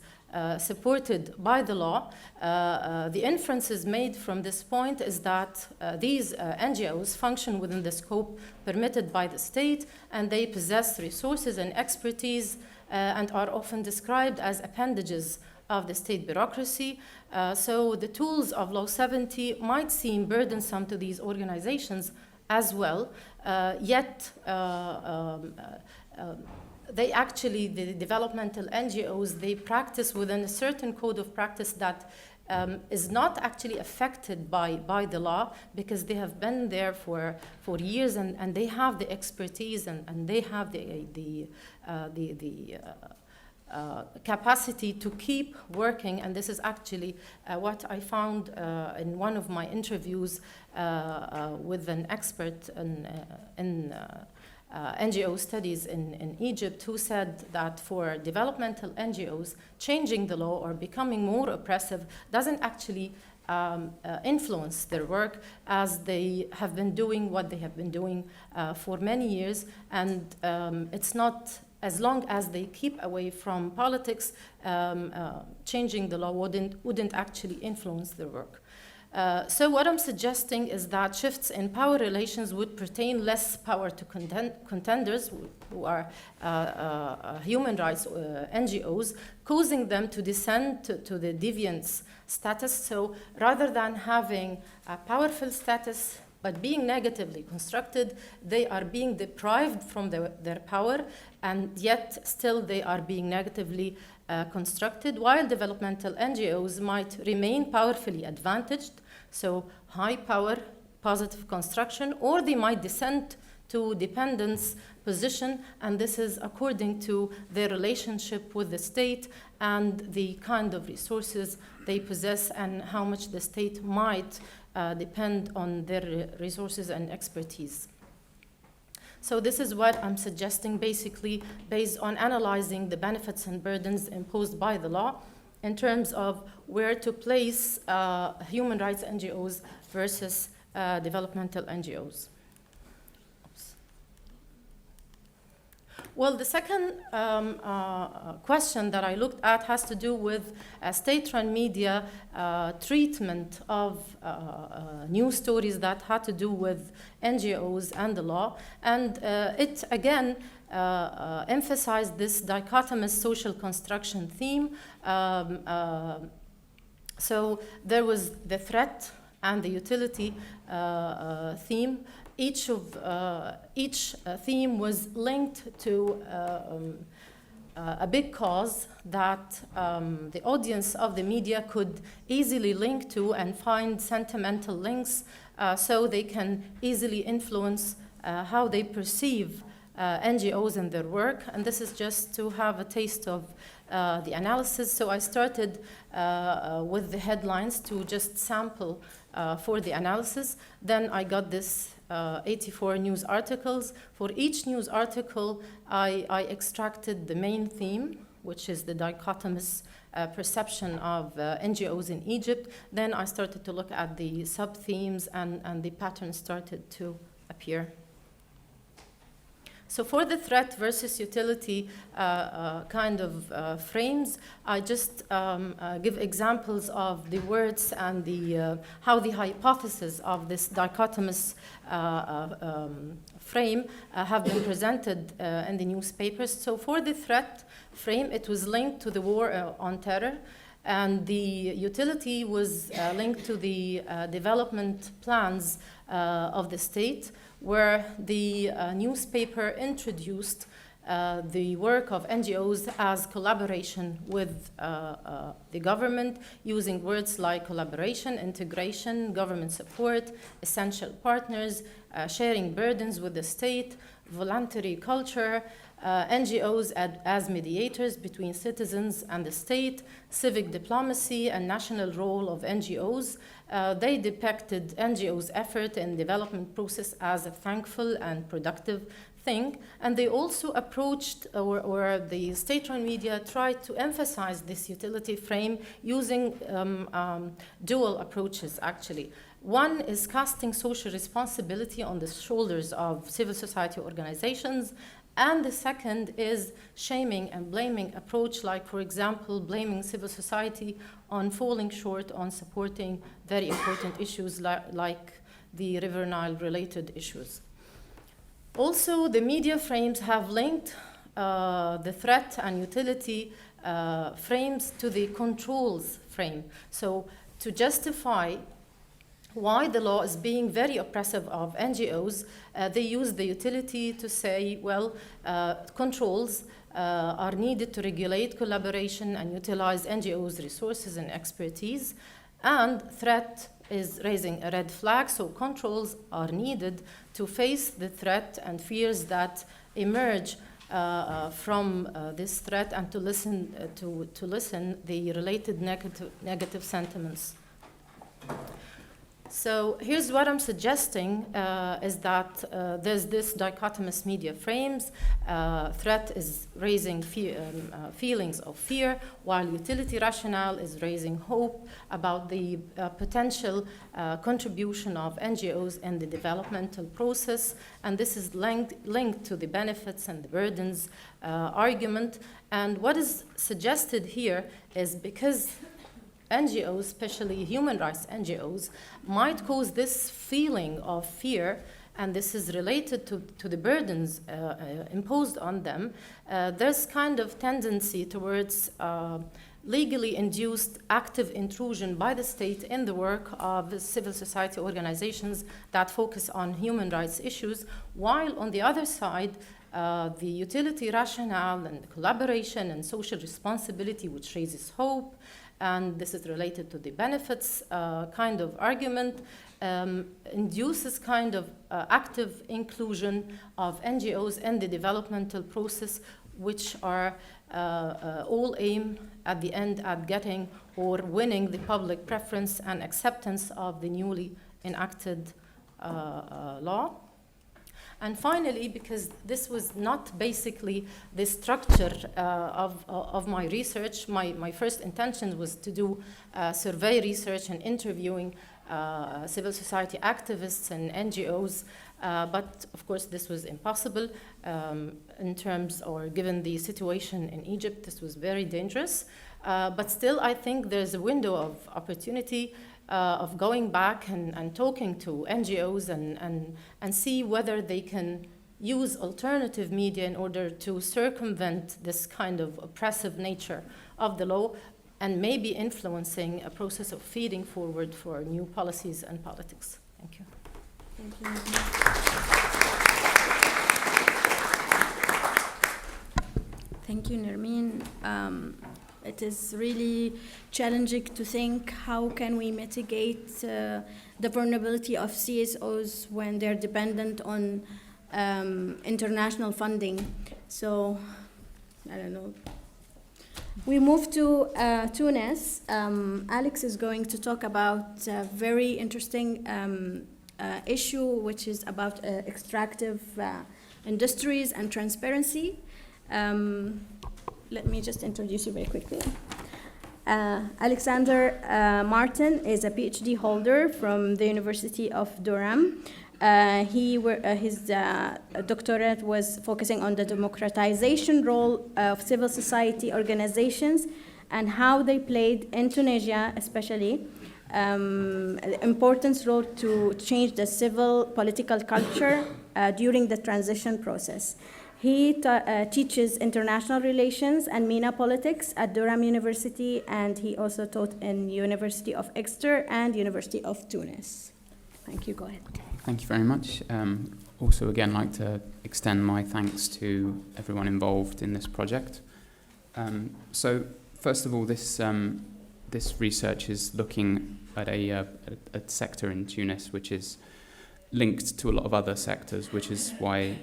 supported by the law. The inferences made from this point is that these NGOs function within the scope permitted by the state, and they possess resources and expertise and are often described as appendages of the state bureaucracy. So the tools of Law 70 might seem burdensome to these organizations as well, yet they actually, the developmental NGOs, they practice within a certain code of practice that is not actually affected by the law, because they have been there for years, and they have the expertise and they have the capacity to keep working. And this is actually what I found in one of my interviews with an expert in NGO studies in Egypt, who said that for developmental NGOs, changing the law or becoming more oppressive doesn't actually influence their work, as they have been doing what they have been doing for many years. And it's not, as long as they keep away from politics, changing the law wouldn't actually influence their work. So what I'm suggesting is that shifts in power relations would pertain less power to contenders who are human rights NGOs, causing them to descend to the deviance status. So rather than having a powerful status but being negatively constructed, they are being deprived from their power, and yet still they are being negatively constructed, while developmental NGOs might remain powerfully advantaged, so high power, positive construction, or they might descend to dependence position, and this is according to their relationship with the state and the kind of resources they possess and how much the state might depend on their resources and expertise. So this is what I'm suggesting, basically based on analyzing the benefits and burdens imposed by the law in terms of where to place human rights NGOs versus developmental NGOs. Well, the second question that I looked at has to do with state-run media treatment of news stories that had to do with NGOs and the law. And it, again, emphasized this dichotomous social construction theme. So there was the threat and the utility theme. Each theme was linked to a big cause that the audience of the media could easily link to and find sentimental links, so they can easily influence how they perceive NGOs and their work. And this is just to have a taste of the analysis. So I started with the headlines to just sample for the analysis. Then I got this 84 news articles. For each news article, I extracted the main theme, which is the dichotomous perception of NGOs in Egypt. Then I started to look at the sub-themes, and the patterns started to appear. So for the threat versus utility kind of frames, I just give examples of the words and the how the hypotheses of this dichotomous frame have been presented in the newspapers. So for the threat frame, it was linked to the war on terror, and the utility was linked to the development plans of the state, where the newspaper introduced the work of NGOs as collaboration with the government, using words like collaboration, integration, government support, essential partners, sharing burdens with the state, voluntary culture, NGOs as mediators between citizens and the state, civic diplomacy and national role of NGOs. They depicted NGOs' effort in development process as a thankful and productive thing, and they also approached, or the state-run media tried to emphasize this utility frame using dual approaches, actually. One is casting social responsibility on the shoulders of civil society organizations, and the second is shaming and blaming approach, like, for example, blaming civil society on falling short on supporting very important issues like the River Nile related issues. Also, the media frames have linked the threat and utility frames to the controls frame. So to justify why the law is being very oppressive of NGOs, they use the utility to say, well, controls are needed to regulate collaboration and utilize NGOs' resources and expertise, and threat is raising a red flag, so controls are needed to face the threat and fears that emerge from this threat, and to listen the related negative sentiments. So here's what I'm suggesting is that there's this dichotomous media frames. Threat is raising feelings of fear, while utility rationale is raising hope about the potential contribution of NGOs in the developmental process. And this is linked to the benefits and the burdens argument. And what is suggested here is, because NGOs, especially human rights NGOs, might cause this feeling of fear, and this is related to the burdens imposed on them. There's kind of tendency towards legally induced active intrusion by the state in the work of civil society organizations that focus on human rights issues, while on the other side, the utility rationale and collaboration and social responsibility, which raises hope, and this is related to the benefits kind of argument, induces kind of active inclusion of NGOs in the developmental process, which are all aim at the end at getting or winning the public preference and acceptance of the newly enacted law. And finally, because this was not basically the structure of my research, my first intention was to do survey research and interviewing civil society activists and NGOs, but of course this was impossible in terms, or given the situation in Egypt, this was very dangerous. But still, I think there's a window of opportunity of going back and talking to NGOs and see whether they can use alternative media in order to circumvent this kind of oppressive nature of the law, and maybe influencing a process of feeding forward for new policies and politics. Thank you. Thank you. Thank you, Nermeen. It is really challenging to think how can we mitigate the vulnerability of CSOs when they're dependent on international funding. So, I don't know. We move to Tunis. Alex is going to talk about a very interesting issue, which is about extractive industries and transparency. Let me just introduce you very quickly. Alexander Martin is a PhD holder from the University of Durham. His doctorate was focusing on the democratization role of civil society organizations and how they played in Tunisia, especially, the importance role to change the civil political culture during the transition process. He teaches international relations and MENA politics at Durham University, and he also taught in University of Exeter and University of Tunis. Thank you. Go ahead. Okay, thank you very much. Also, again, like to extend my thanks to everyone involved in this project. So, first of all, this research is looking at a sector in Tunis which is linked to a lot of other sectors, which is why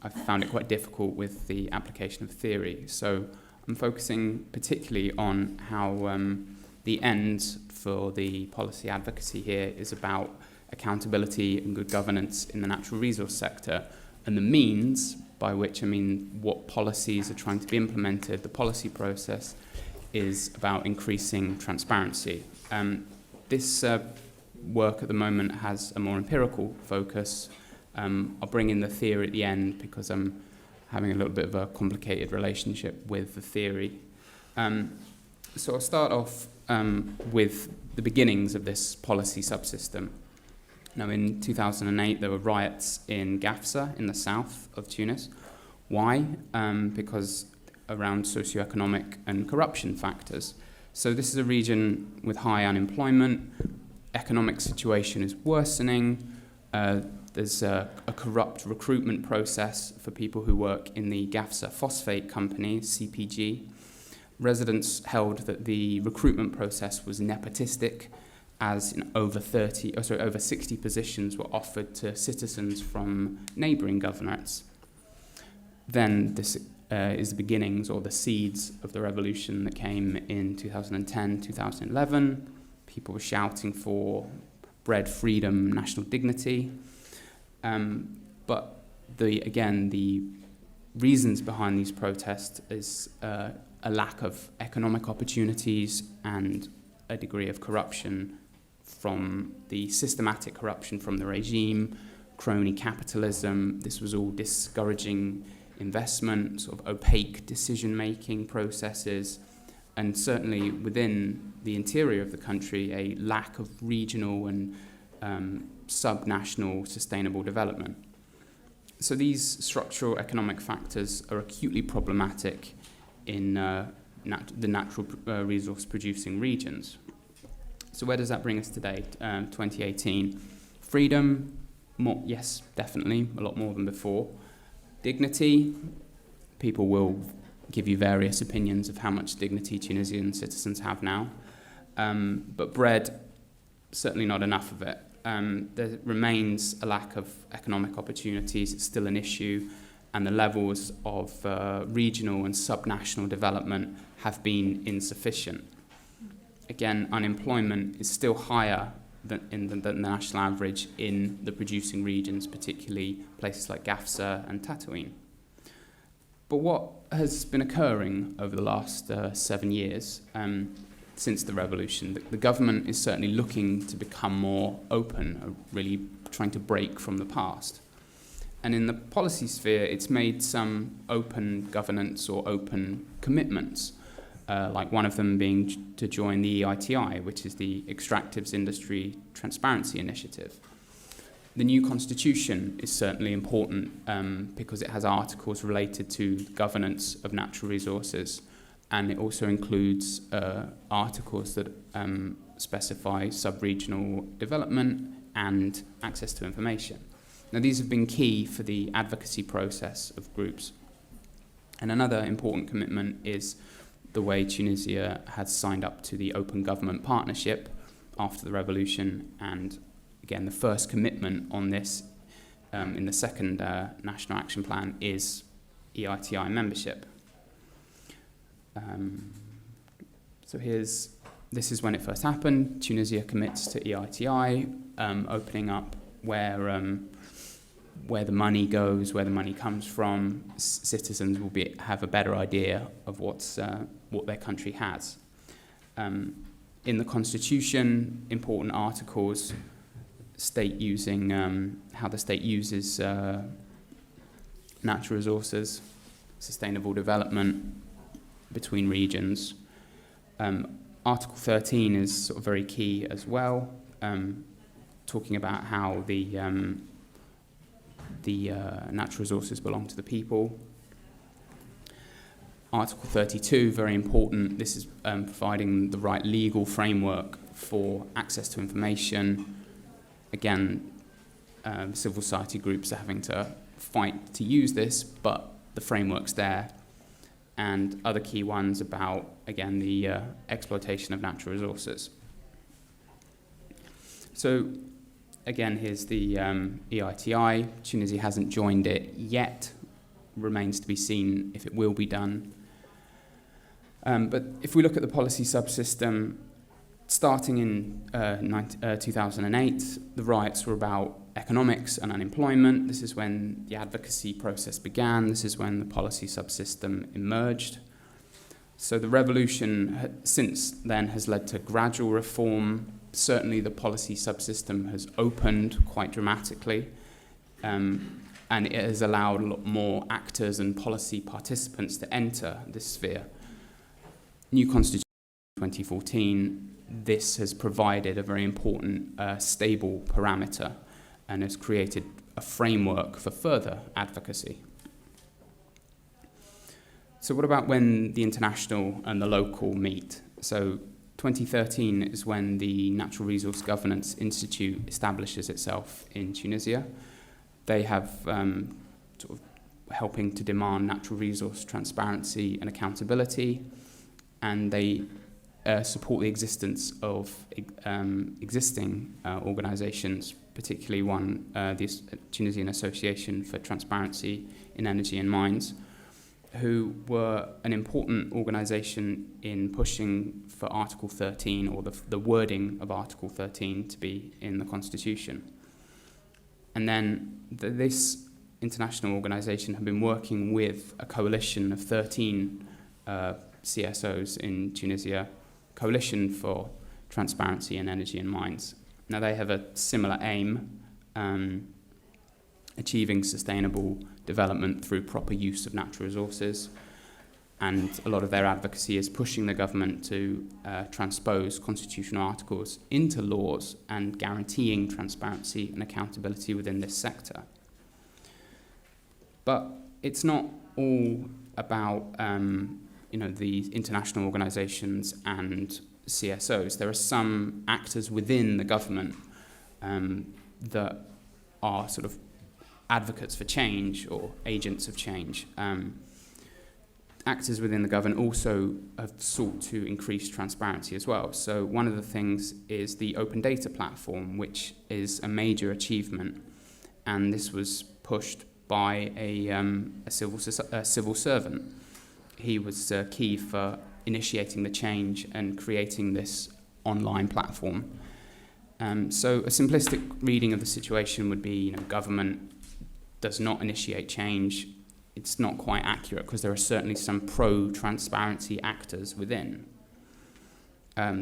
I found it quite difficult with the application of theory. So I'm focusing particularly on how the end for the policy advocacy here is about accountability and good governance in the natural resource sector, and the means by which, I mean, what policies are trying to be implemented. The policy process is about increasing transparency. This work at the moment has a more empirical focus. I'll bring in the theory at the end because I'm having a little bit of a complicated relationship with the theory. So I'll start off with the beginnings of this policy subsystem. Now, in 2008, there were riots in Gaza in the south of Tunis. Why? Because around socioeconomic and corruption factors. So this is a region with high unemployment. Economic situation is worsening. There's a corrupt recruitment process for people who work in the Gaza phosphate company, CPG. Residents held that the recruitment process was nepotistic, as over 60 positions were offered to citizens from neighbouring governorates. Then this is the beginnings or the seeds of the revolution that came in 2010, 2011. People were shouting for bread, freedom, national dignity. But the reasons behind these protests is a lack of economic opportunities and a degree of corruption from the systematic corruption from the regime, crony capitalism. This was all discouraging investment, sort of opaque decision-making processes, and certainly within the interior of the country, a lack of regional and subnational sustainable development. So these structural economic factors are acutely problematic in the natural resource producing regions. So where does that bring us today, 2018? Freedom, more, yes, definitely, a lot more than before. Dignity, people will give you various opinions of how much dignity Tunisian citizens have now. But bread, certainly not enough of it. There remains a lack of economic opportunities. It's still an issue, and the levels of regional and subnational development have been insufficient. Again, unemployment is still higher than the national average in the producing regions, particularly places like Gaza and Tatooine. But what has been occurring over the last 7 years since the revolution, the government is certainly looking to become more open, really trying to break from the past. And in the policy sphere, it's made some open governance or open commitments, like one of them being to join the EITI, which is the Extractives Industry Transparency Initiative. The new constitution is certainly important because it has articles related to governance of natural resources, and it also includes articles that specify sub-regional development and access to information. Now, these have been key for the advocacy process of groups. And another important commitment is the way Tunisia has signed up to the Open Government Partnership after the revolution, and again, the first commitment on this in the second National Action Plan is EITI membership. So this is when it first happened. Tunisia commits to EITI, opening up where the money goes, where the money comes from. Citizens will have a better idea of what their country has. In the constitution, important articles state using how the state uses natural resources, sustainable development between regions. Article 13 is sort of very key as well, talking about how the natural resources belong to the people. Article 32, very important. This is providing the right legal framework for access to information. Again, civil society groups are having to fight to use this, but the framework's there. And other key ones about, again, the exploitation of natural resources. So, again, here's the EITI. Tunisia hasn't joined it yet. Remains to be seen if it will be done. But if we look at the policy subsystem, starting in 2008, the riots were about economics and unemployment. This is when the advocacy process began. This is when the policy subsystem emerged. So the revolution since then has led to gradual reform. Certainly the policy subsystem has opened quite dramatically, and it has allowed a lot more actors and policy participants to enter this sphere. New Constitution 2014, this has provided a very important stable parameter and has created a framework for further advocacy. So what about when the international and the local meet? So 2013 is when the Natural Resource Governance Institute establishes itself in Tunisia. They have sort of helping to demand natural resource transparency and accountability, and they support the existence of existing organisations, particularly one, the Tunisian Association for Transparency in Energy and Mines, who were an important organisation in pushing for Article 13, or the wording of Article 13 to be in the Constitution. And then this international organisation had been working with a coalition of 13 CSOs in Tunisia, Coalition for Transparency in Energy and Mines. Now they have a similar aim, achieving sustainable development through proper use of natural resources. and a lot of their advocacy is pushing the government to transpose constitutional articles into laws and guaranteeing transparency and accountability within this sector. But it's not all about the international organizations and CSOs. There are some actors within the government that are sort of advocates for change or agents of change. Actors within the government also have sought to increase transparency as well. So one of the things is the open data platform, which is a major achievement, and this was pushed by a civil servant. He was key for initiating the change and creating this online platform. So a simplistic reading of the situation would be, government does not initiate change. It's not quite accurate because there are certainly some pro-transparency actors within.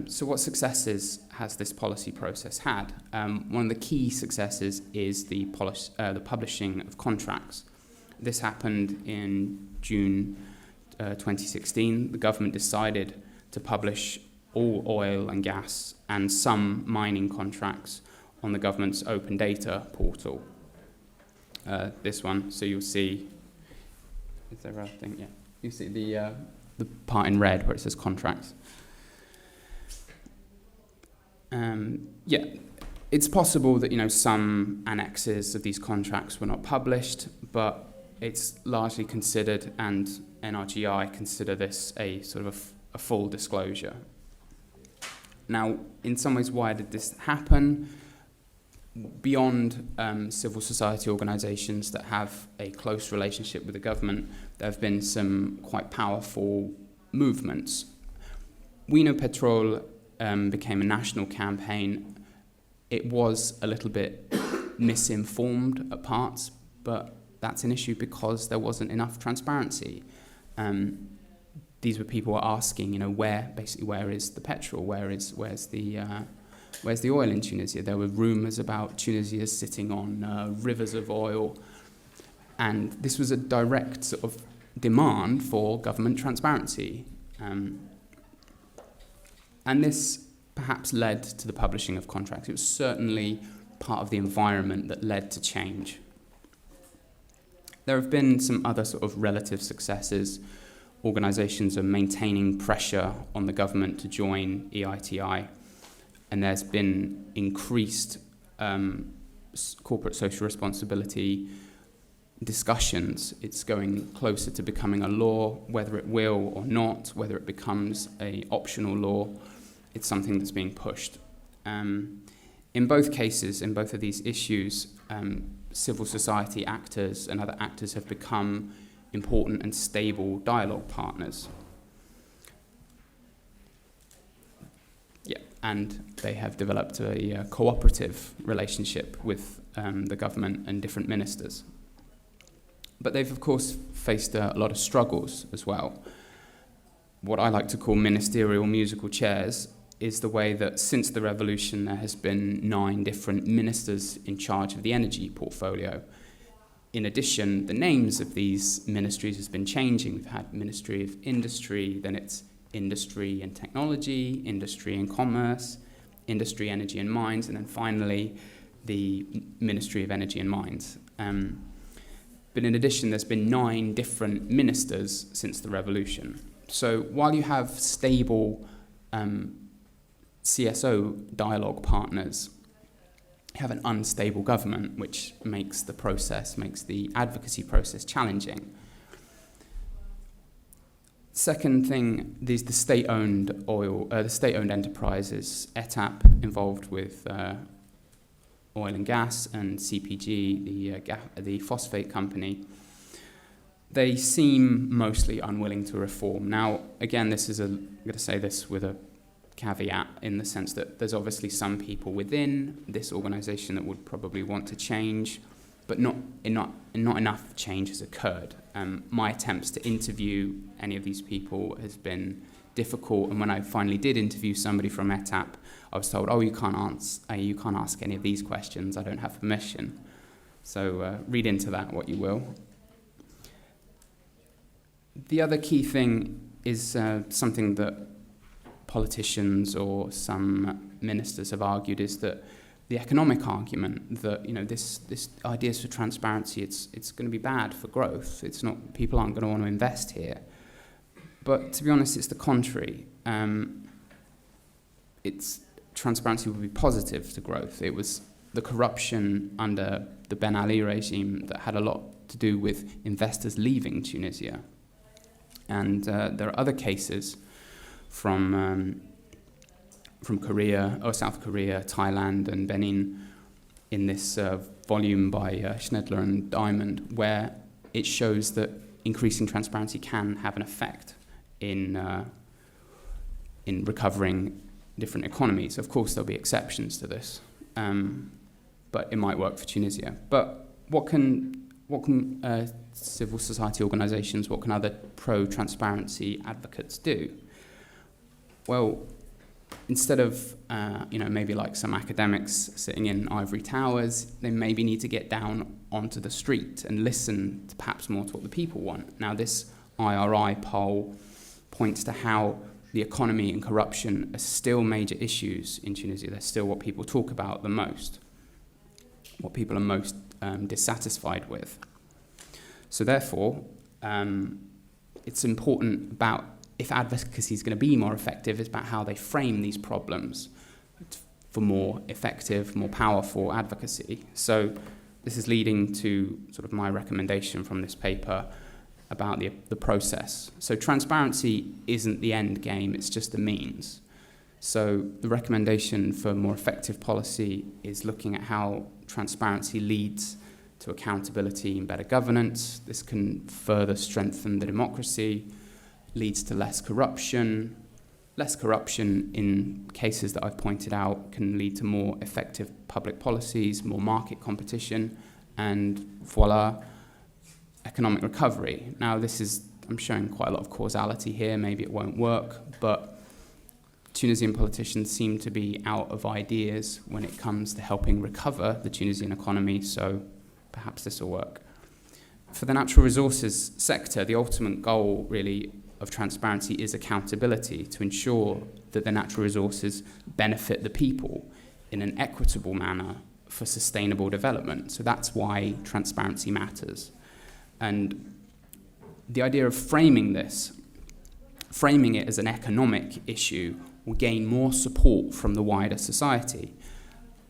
So what successes has this policy process had? One of the key successes is the publishing of contracts. This happened in June 2016. The government decided to publish all oil and gas and some mining contracts on the government's open data portal. This one, so you'll see, is there a thing? Yeah, you see the part in red where it says contracts. It's possible that some annexes of these contracts were not published, but it's largely considered, and NRGI consider this a sort of a full disclosure. Now, in some ways, why did this happen? Beyond civil society organisations that have a close relationship with the government, there have been some quite powerful movements. We Know Petrol became a national campaign. It was a little bit misinformed at parts, but that's an issue because there wasn't enough transparency. These were people asking, where is the petrol? Where's the oil in Tunisia? There were rumours about Tunisia sitting on rivers of oil, and this was a direct sort of demand for government transparency. And this perhaps led to the publishing of contracts. It was certainly part of the environment that led to change. There have been some other sort of relative successes. Organisations are maintaining pressure on the government to join EITI, and there's been increased corporate social responsibility discussions. It's going closer to becoming a law, whether it will or not, whether it becomes an optional law. It's something that's being pushed. In both cases, in both of these issues, civil society actors and other actors have become important and stable dialogue partners. And they have developed a cooperative relationship with the government and different ministers. But they've, of course, faced a lot of struggles as well. What I like to call ministerial musical chairs is the way that since the revolution there has been 9 different ministers in charge of the energy portfolio. In addition, the names of these ministries has been changing. We've had Ministry of Industry, then it's Industry and Technology, Industry and Commerce, Industry, Energy and Mines, and then finally the Ministry of Energy and Mines. But in addition, there's been 9 different ministers since the revolution. So while you have stable CSO dialogue partners, you have an unstable government, which makes the advocacy process challenging. Second thing, the state-owned enterprises, ETAP, involved with oil and gas, and CPG, the phosphate company. They seem mostly unwilling to reform. Now, again, I'm going to say this with a caveat in the sense that there's obviously some people within this organisation that would probably want to change, but not enough change has occurred. My attempts to interview any of these people has been difficult, and when I finally did interview somebody from ETAP, I was told, you can't ask any of these questions, I don't have permission. So read into that what you will. The other key thing is something that politicians or some ministers have argued, is that the economic argument that, you know, this ideas for transparency, it's going to be bad for growth. It's not, people aren't going to want to invest here. But to be honest, it's the contrary. Transparency would be positive to growth. It was the corruption under the Ben Ali regime that had a lot to do with investors leaving Tunisia. And there are other cases from Korea, or South Korea, Thailand, and Benin in this volume by Schnedler and Diamond, where it shows that increasing transparency can have an effect in recovering different economies. Of course, there'll be exceptions to this, but it might work for Tunisia. But what can civil society organisations, what can other pro-transparency advocates do? Well, instead of maybe like some academics sitting in ivory towers, they maybe need to get down onto the street and listen to perhaps more to what the people want. Now, this IRI poll points to how the economy and corruption are still major issues in Tunisia. They're still what people talk about the most, what people are most dissatisfied with. So therefore, it's important about, if advocacy is going to be more effective, it's about how they frame these problems for more effective, more powerful advocacy. So this is leading to sort of my recommendation from this paper about the process. So transparency isn't the end game, it's just the means. So the recommendation for more effective policy is looking at how transparency leads to accountability and better governance. This can further strengthen the democracy, leads to less corruption. Less corruption in cases that I've pointed out can lead to more effective public policies, more market competition, and voila, economic recovery. Now I'm showing quite a lot of causality here, maybe it won't work, but Tunisian politicians seem to be out of ideas when it comes to helping recover the Tunisian economy, so perhaps this will work. For the natural resources sector, the ultimate goal really of transparency is accountability, to ensure that the natural resources benefit the people in an equitable manner for sustainable development. So that's why transparency matters. And the idea of framing it as an economic issue will gain more support from the wider society.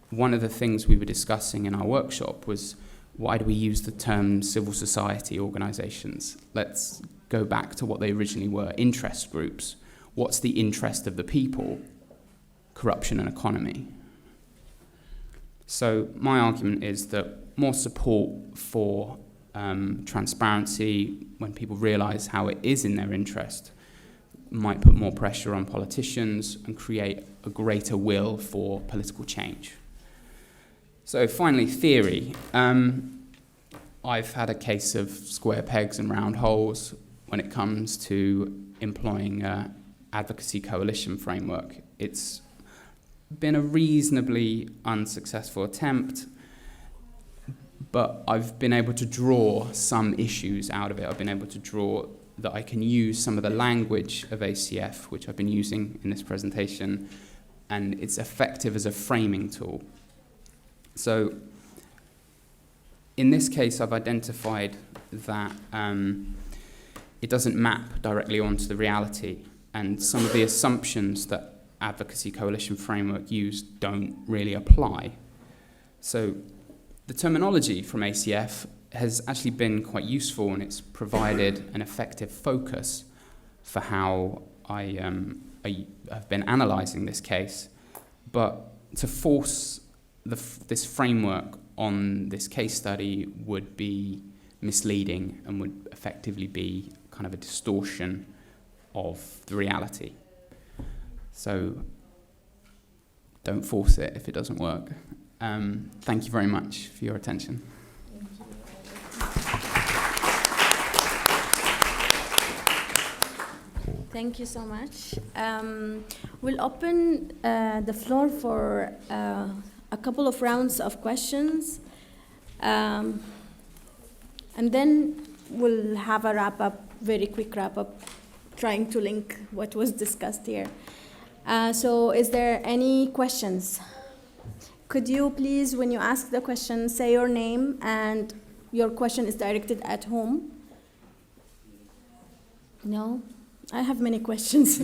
One of the things we were discussing in our workshop was, why do we use the term civil society organisations? Let's go back to what they originally were, interest groups. What's the interest of the people? Corruption and economy. So my argument is that more support for transparency, when people realise how it is in their interest, might put more pressure on politicians and create a greater will for political change. So finally, theory. I've had a case of square pegs and round holes when it comes to employing advocacy coalition framework. It's been a reasonably unsuccessful attempt, but I've been able to draw some issues out of it. I've been able to draw that I can use some of the language of ACF, which I've been using in this presentation, and it's effective as a framing tool. So in this case, I've identified that it doesn't map directly onto the reality, and some of the assumptions that advocacy coalition framework used don't really apply. So the terminology from ACF has actually been quite useful, and it's provided an effective focus for how I have been analysing this case. But to force this framework on this case study would be misleading and would effectively be kind of a distortion of the reality. So don't force it if it doesn't work. Thank you very much for your attention. Thank you so much. We'll open the floor for a couple of rounds of questions, and then we'll have a wrap-up very quick wrap up, trying to link what was discussed here. So is there any questions? Could you please, when you ask the question, say your name and your question is directed at whom? No? I have many questions.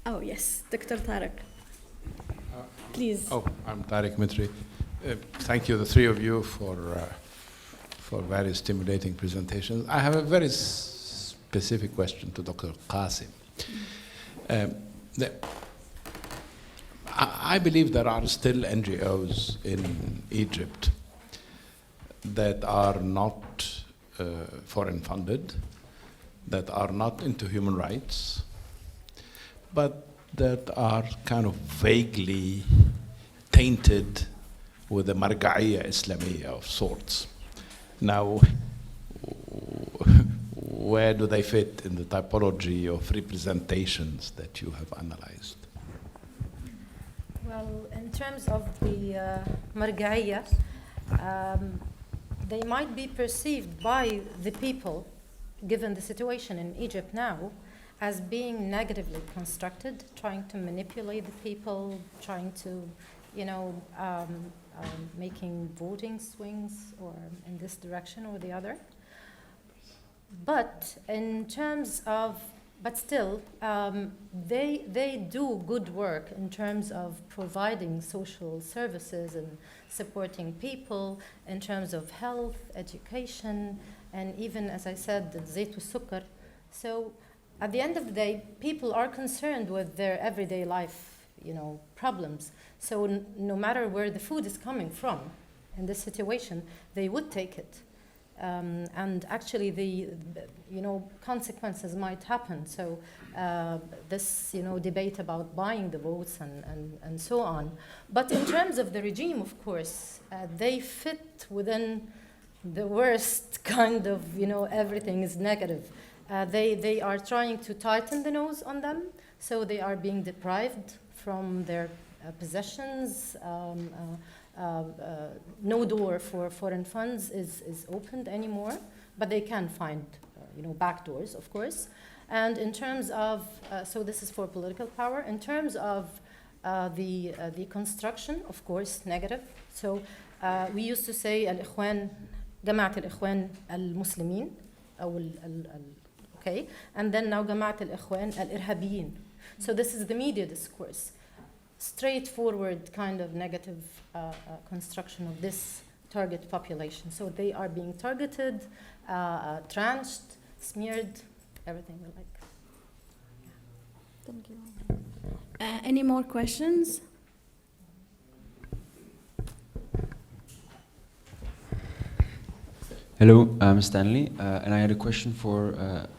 Oh, yes, Dr. Tariq. Please. Oh, I'm Tariq Mitri. Thank you, the three of you, for very stimulating presentations. I have a very specific question to Dr. Kassem. I believe there are still NGOs in Egypt that are not foreign funded, that are not into human rights, but that are kind of vaguely tainted with a marga'iyya Islamiyya of sorts. Now, where do they fit in the typology of representations that you have analyzed? Well, in terms of the marga'iyya, they might be perceived by the people, given the situation in Egypt now, as being negatively constructed, trying to manipulate the people, trying to, making voting swings or in this direction or the other. But in terms of, still, they do good work in terms of providing social services and supporting people in terms of health, education, and even, as I said, the zayt wa-sukkar. So at the end of the day, people are concerned with their everyday life, problems. So no matter where the food is coming from in this situation, they would take it. And actually, the consequences might happen. So this, debate about buying the votes and so on. But in terms of the regime, of course, they fit within the worst kind of, everything is negative. They are trying to tighten the nose on them, so they are being deprived from their possessions. No door for foreign funds is opened anymore, but they can find, back doors, of course. And in terms of, so this is for political power. In terms of the construction, of course, negative. So we used to say al-Ikhwan, Jama'at al-Ikhwan al-Muslimin, okay, and then now Jama'at al-Ikhwan al-Irhabiyin. So this is the media discourse. Straightforward kind of negative construction of this target population. So they are being targeted, tranched, smeared, everything we like. Thank you. Any more questions? Hello, I'm Stanley, and I had a question for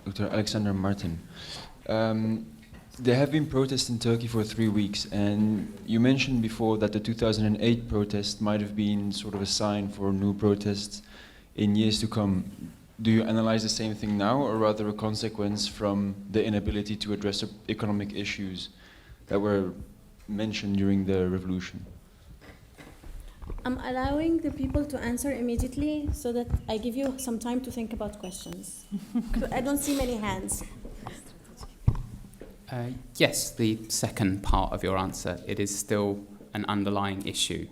Dr. Alexander Martin. There have been protests in Turkey for 3 weeks, and you mentioned before that the 2008 protest might have been sort of a sign for new protests in years to come. Do you analyze the same thing now, or rather a consequence from the inability to address economic issues that were mentioned during the revolution? I'm allowing the people to answer immediately so that I give you some time to think about questions. I don't see many hands. Yes, the second part of your answer, it is still an underlying issue.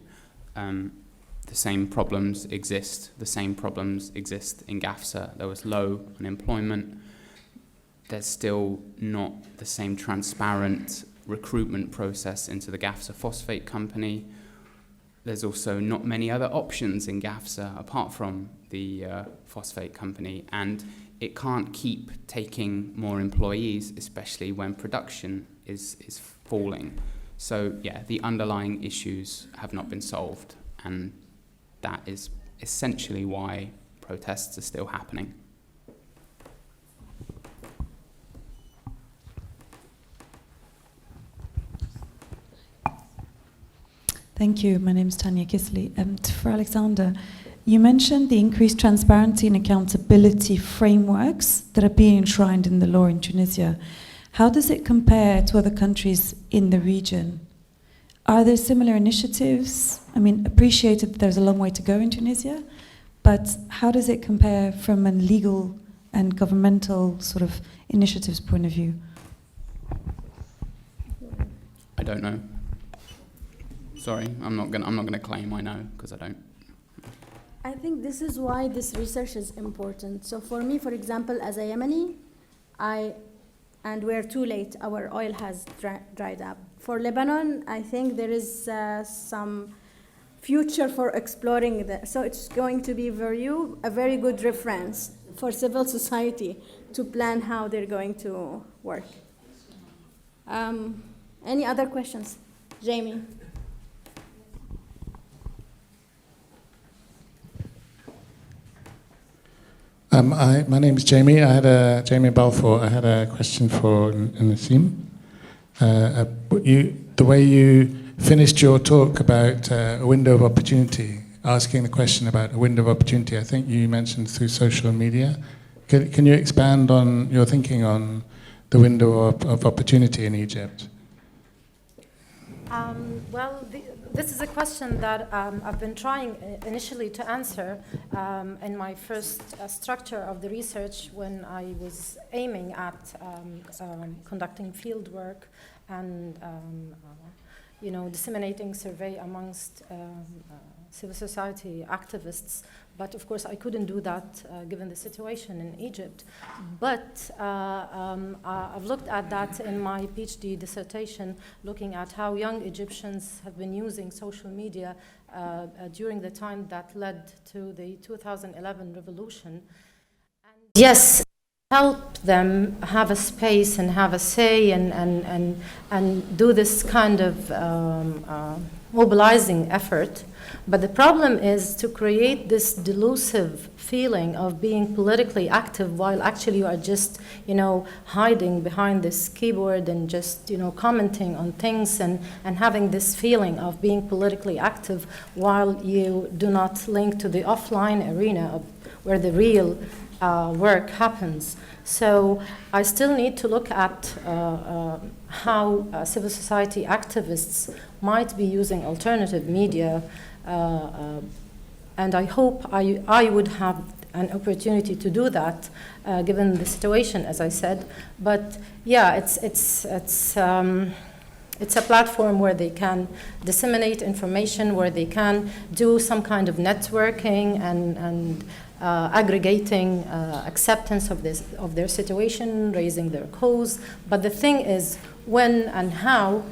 The same problems exist. The same problems exist in Gaza. There was low unemployment. There's still not the same transparent recruitment process into the Gaza phosphate company. There's also not many other options in Gaza apart from the phosphate company, and it can't keep taking more employees, especially when production is falling. So yeah, the underlying issues have not been solved, and that is essentially why protests are still happening. Thank you. My name is Tanya Kisley. For Alexander, you mentioned the increased transparency and accountability frameworks that are being enshrined in the law in Tunisia. How does it compare to other countries in the region? Are there similar initiatives? I mean, appreciated that there's a long way to go in Tunisia, but how does it compare from a legal and governmental sort of initiatives point of view? I don't know. Sorry, I'm not gonna claim I know, because I don't. I think this is why this research is important. So for me, for example, as a Yemeni, and we're too late, our oil has dried up. For Lebanon, I think there is some future for exploring that. So it's going to be for you a very good reference for civil society to plan how they're going to work. Any other questions? Jamie? My name is Jamie. Jamie Balfour. I had a question for Issam. The way you finished your talk about a window of opportunity, asking the question about a window of opportunity, I think you mentioned through social media. Can you expand on your thinking on the window of opportunity in Egypt? Well, this is a question that I've been trying initially to answer in my first structure of the research when I was aiming at conducting field work and disseminating survey amongst civil society activists. But of course, I couldn't do that given the situation in Egypt. But I've looked at that in my PhD dissertation, looking at how young Egyptians have been using social media during the time that led to the 2011 revolution. And yes, help them have a space and have a say and do this kind of mobilizing effort. But the problem is to create this delusive feeling of being politically active while actually you are just, hiding behind this keyboard and just, commenting on things and having this feeling of being politically active while you do not link to the offline arena where the real work happens. So I still need to look at how civil society activists might be using alternative media, and I hope I would have an opportunity to do that given the situation, as I said. But yeah, it's a platform where they can disseminate information, where they can do some kind of networking and aggregating acceptance of their situation, raising their cause. But the thing is when and how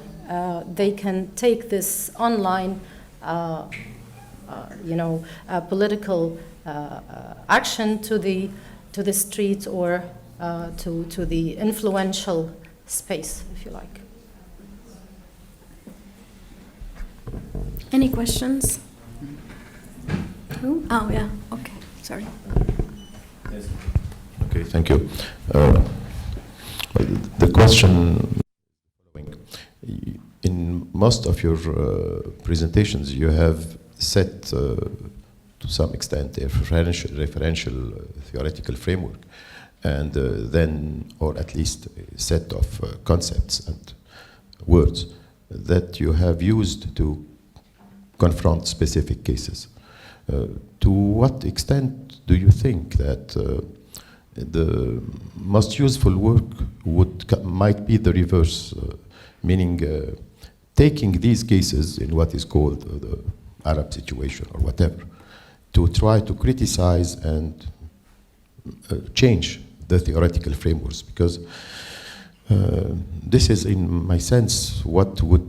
they can take this online political action to the street or to the influential space, if you like. Any questions? Oh, yeah, okay, sorry. Okay, thank you. The question, in most of your presentations, you have set, to some extent, a referential theoretical framework, and then, or at least a set of concepts and words that you have used to confront specific cases. To what extent do you think that the most useful work might be the reverse, meaning taking these cases in what is called the Arab situation or whatever, to try to criticize and change the theoretical frameworks, because this is, in my sense, what would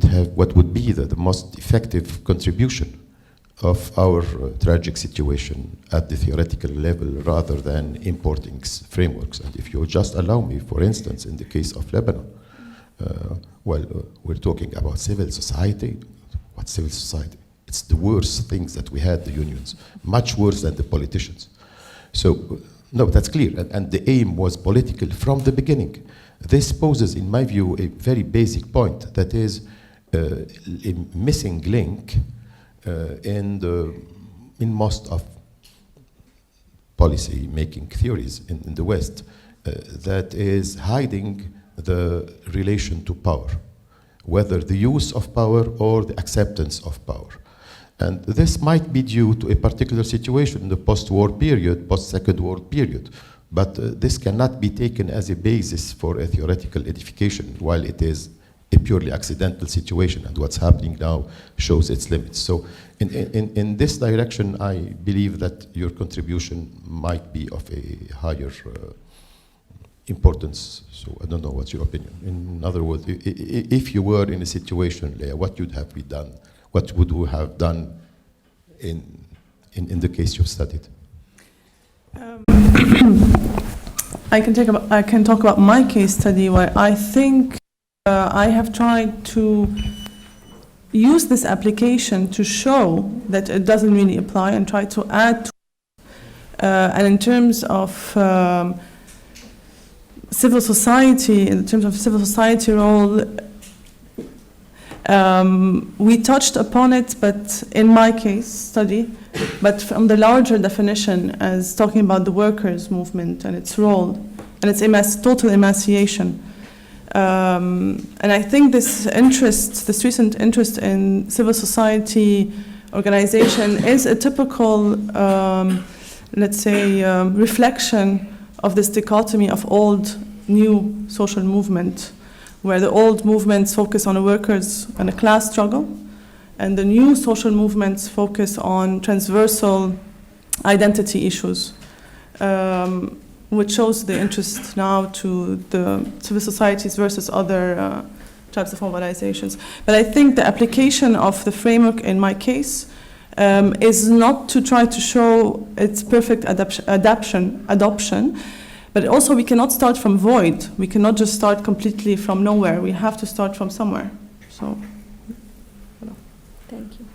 be the most effective contribution of our tragic situation at the theoretical level, rather than importing frameworks. And if you just allow me, for instance, in the case of Lebanon, we're talking about civil society. What civil society? It's the worst things that we had, the unions, much worse than the politicians. So, no, that's clear, and the aim was political from the beginning. This poses, in my view, a very basic point, that is a missing link in most of policy-making theories in the West, that is hiding the relation to power, whether the use of power or the acceptance of power. And this might be due to a particular situation in the post-war period, post-Second World period. But this cannot be taken as a basis for a theoretical edification, while it is a purely accidental situation, and what's happening now shows its limits. So in this direction, I believe that your contribution might be of a higher importance. So I don't know, what's your opinion? In other words, if you were in a situation, Leah, what would have been done? What would you have done in the case you've studied? I can talk about my case study, where I think I have tried to use this application to show that it doesn't really apply, and try to add to and in terms of civil society, role, we touched upon it, but in my case study, but from the larger definition as talking about the workers' movement and its role and its total emaciation. And I think this recent interest in civil society organization is a typical, reflection of this dichotomy of old, new social movement, where the old movements focus on the workers and a class struggle, and the new social movements focus on transversal identity issues, which shows the interest now to the civil societies versus other types of mobilizations. But I think the application of the framework in my case is not to try to show its perfect adoption, but also we cannot start from void. We cannot just start completely from nowhere. We have to start from somewhere. So, Thank you.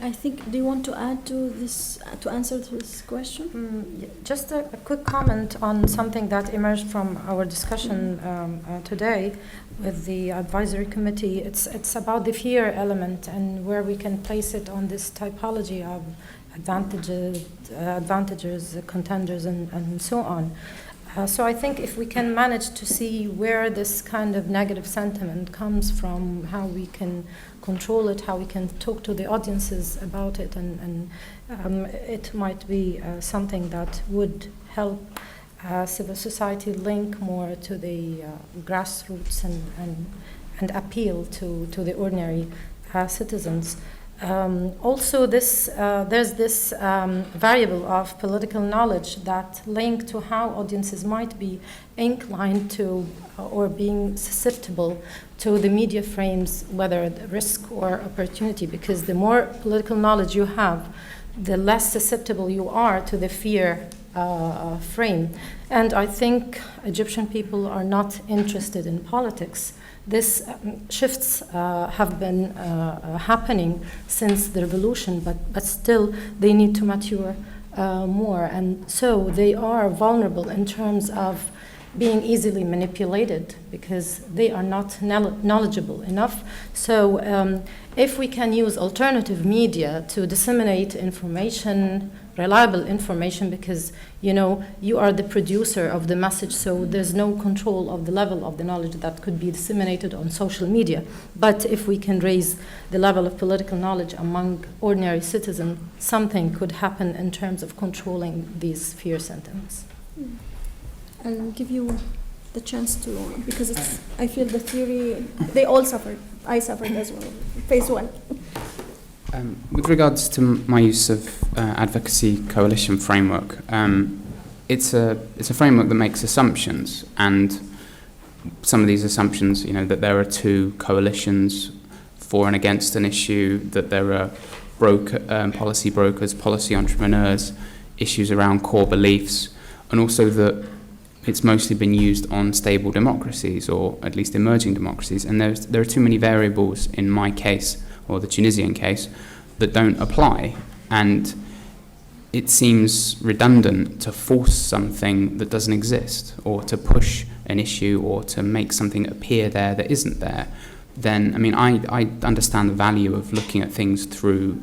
I think, do you want to add to this, to answer to this question? Just a quick comment on something that emerged from our discussion today with the advisory committee. It's about the fear element and where we can place it on this typology of advantages, contenders, and so on. So I think if we can manage to see where this kind of negative sentiment comes from, how we can control it, how we can talk to the audiences about it, and it might be something that would help civil society link more to the grassroots and appeal to the ordinary citizens. Also, there's this variable of political knowledge that link to how audiences might be inclined to or being susceptible to the media frames, whether the risk or opportunity, because the more political knowledge you have, the less susceptible you are to the fear frame. And I think Egyptian people are not interested in politics. These shifts have been happening since the revolution, but still they need to mature more. And so they are vulnerable in terms of being easily manipulated because they are not knowledgeable enough. So if we can use alternative media to disseminate information, reliable information, because you are the producer of the message, so there's no control of the level of the knowledge that could be disseminated on social media. But if we can raise the level of political knowledge among ordinary citizens, something could happen in terms of controlling these fear sentiments. I'll give you the chance to, because I feel the theory, they all suffered. I suffered as well. Phase one. With regards to my use of advocacy coalition framework, it's a framework that makes assumptions, and some of these assumptions, that there are two coalitions for and against an issue, that there are policy brokers, policy entrepreneurs, issues around core beliefs, and also that it's mostly been used on stable democracies, or at least emerging democracies, and there are too many variables in my case, or the Tunisian case, that don't apply. And it seems redundant to force something that doesn't exist, or to push an issue, or to make something appear there that isn't there. Then, I understand the value of looking at things through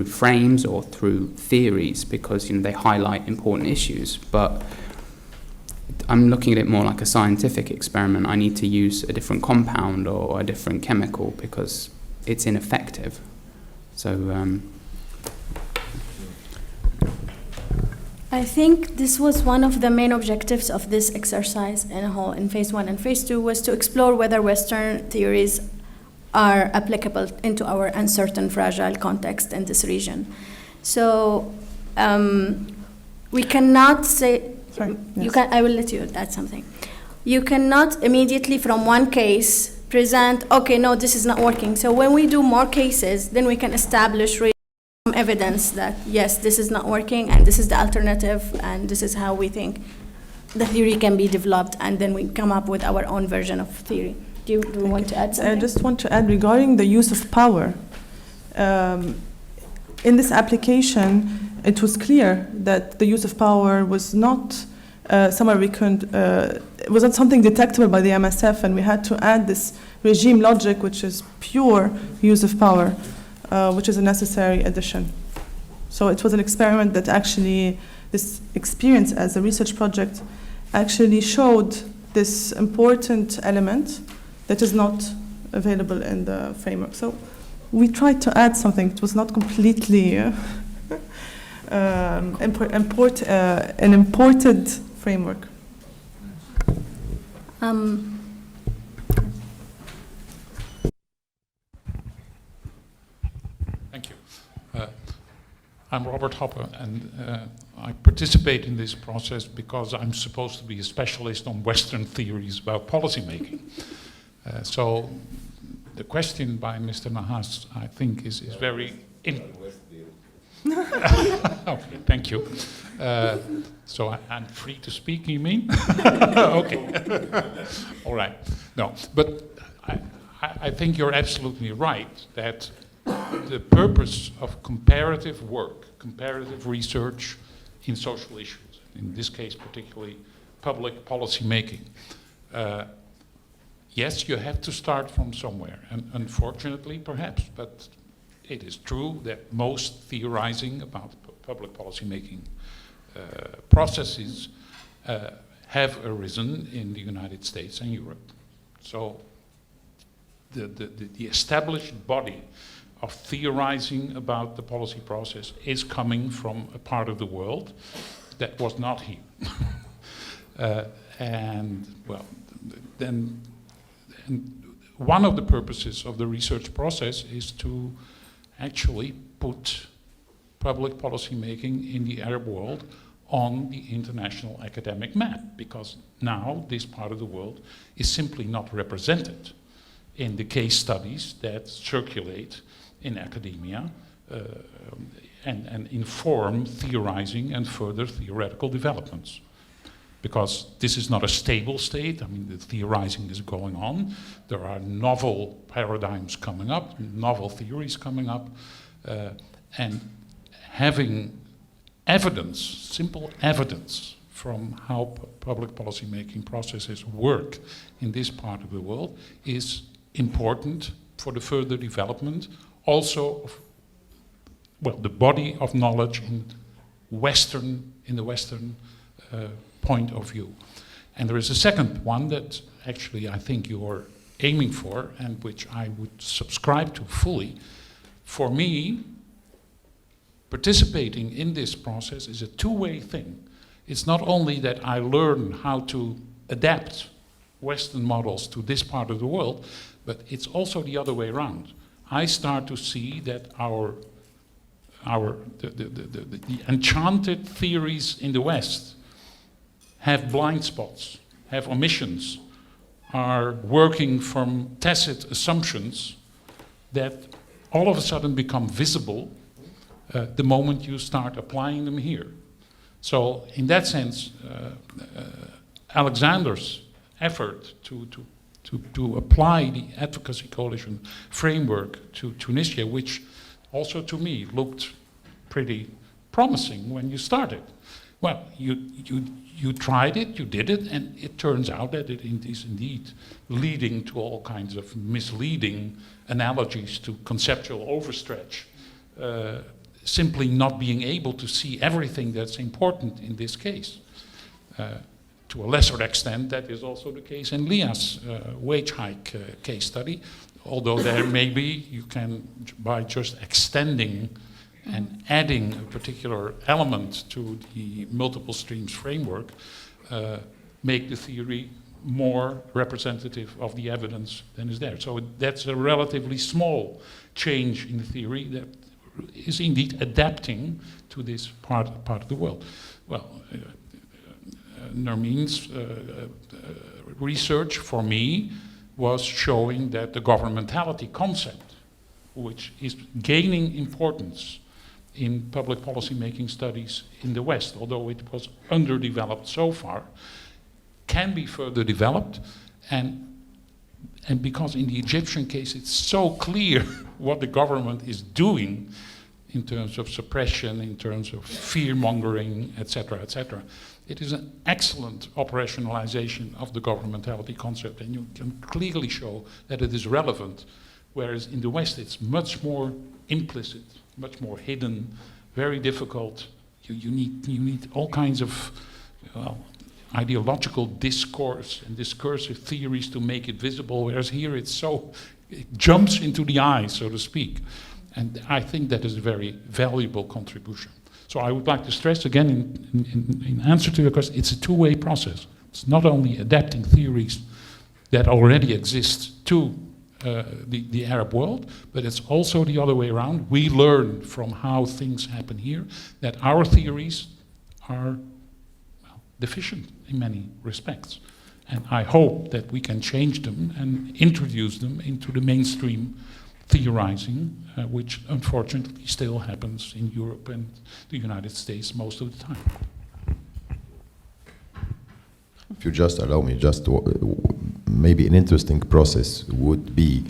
frames or through theories, because they highlight important issues. But I'm looking at it more like a scientific experiment. I need to use a different compound or a different chemical because it's ineffective. So I think this was one of the main objectives of this exercise in phase 1 and phase 2 was to explore whether Western theories are applicable into our uncertain, fragile context in this region. So we cannot say, Sorry, you yes. can, I will let you add something. You cannot immediately from one case present, okay, no, this is not working. So when we do more cases, then we can establish some evidence that, yes, this is not working, and this is the alternative, and this is how we think the theory can be developed, and then we come up with our own version of theory. Do you want to add something? I just want to add regarding the use of power. In this application, it was clear that the use of power was not somewhere we could, it was not something detectable by the MSF, and we had to add this regime logic, which is pure use of power, which is a necessary addition. So it was an experiment that actually, this experience as a research project actually showed this important element that is not available in the framework. So we tried to add something. It was not completely an imported framework. Thank you. I'm Robert Hopper, and I participate in this process because I'm supposed to be a specialist on Western theories about policymaking. So the question by Mr. Nahas, I think, is very... Okay, thank you. So I'm free to speak, you mean? Okay. All right. No, but I think you're absolutely right that the purpose of comparative work, comparative research in social issues, in this case particularly public policy making, yes, you have to start from somewhere, and unfortunately perhaps, but it is true that most theorizing about public policy making processes have arisen in the United States and Europe. So the established body of theorizing about the policy process is coming from a part of the world that was not here. And well, then one of the purposes of the research process is to actually put public policy making in the Arab world on the international academic map, because now this part of the world is simply not represented in the case studies that circulate in academia and inform theorizing and further theoretical developments. Because this is not a stable state. I mean, the theorizing is going on. There are novel paradigms coming up, novel theories coming up, and having evidence, simple evidence from how public policy making processes work in this part of the world is important for the further development also of, well, the body of knowledge in the Western point of view. And there is a second one that actually I think you're aiming for and which I would subscribe to fully. For me, participating in this process is a two-way thing. It's not only that I learn how to adapt Western models to this part of the world, but it's also the other way around. I start to see that the enchanted theories in the West have blind spots, have omissions, are working from tacit assumptions that all of a sudden become visible the moment you start applying them here. So in that sense, Alexander's effort to apply the Advocacy Coalition framework to Tunisia, which also to me looked pretty promising when you started. Well, you tried it, you did it, and it turns out that it is indeed leading to all kinds of misleading analogies to conceptual overstretch, simply not being able to see everything that's important in this case. to a lesser extent, that is also the case in Leah's wage hike case study, although there maybe you can, by just extending and adding a particular element to the multiple streams framework, make the theory more representative of the evidence than is there. So that's a relatively small change in the theory that is indeed adapting to this part of the world. Well, Nermeen's research for me was showing that the governmentality concept, which is gaining importance in public policy making studies in the West, although it was underdeveloped so far, can be further developed, and because in the Egyptian case it's so clear what the government is doing in terms of suppression, in terms of fear-mongering, etc., etc. It is an excellent operationalization of the governmentality concept, and you can clearly show that it is relevant, whereas in the West it's much more implicit, much more hidden, very difficult. You need all kinds of ideological discourse and discursive theories to make it visible, whereas here it jumps into the eye, so to speak. And I think that is a very valuable contribution. So I would like to stress again, in answer to your question, it's a two-way process. It's not only adapting theories that already exist to the Arab world, but it's also the other way around. We learn from how things happen here that our theories are deficient in many respects. And I hope that we can change them and introduce them into the mainstream theorizing, which unfortunately still happens in Europe and the United States most of the time. If you just allow me, maybe an interesting process would be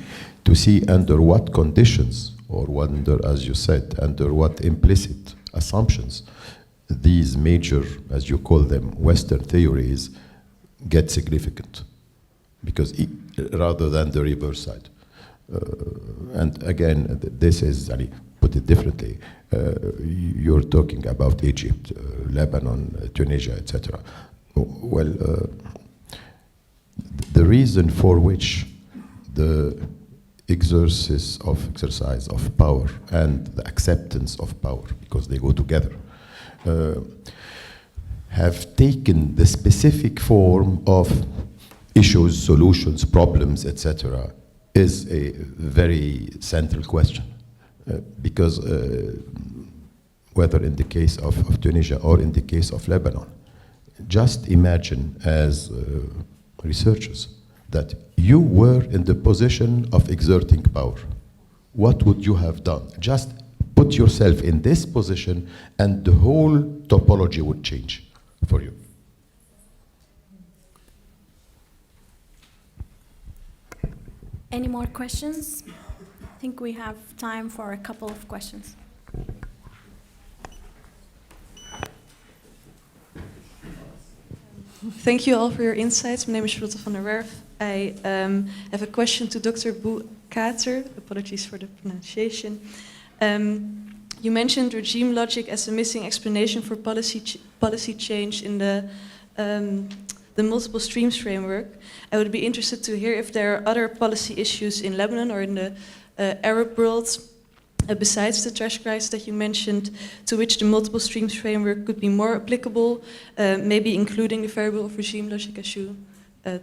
to see under what conditions, or under, as you said, under what implicit assumptions these major, as you call them, Western theories get significant, because rather than the reverse side. And again, this is, put it differently, you're talking about Egypt, Lebanon, Tunisia, etc. Well, the reason for which the exercise of power and the acceptance of power, because they go together, have taken the specific form of issues, solutions, problems, etc., is a very central question. Because whether in the case of Tunisia or in the case of Lebanon, just imagine as researchers that you were in the position of exerting power. What would you have done? Just put yourself in this position and the whole topology would change for you. Any more questions? I think we have time for a couple of questions. Thank you all for your insights. My name is Charlotte van der Werf. I have a question to Dr. Khater. Apologies for the pronunciation. You mentioned regime logic as a missing explanation for policy change in the multiple streams framework. I would be interested to hear if there are other policy issues in Lebanon or in the Arab world, besides the trash crisis that you mentioned, to which the multiple streams framework could be more applicable, maybe including the variable of regime logic as you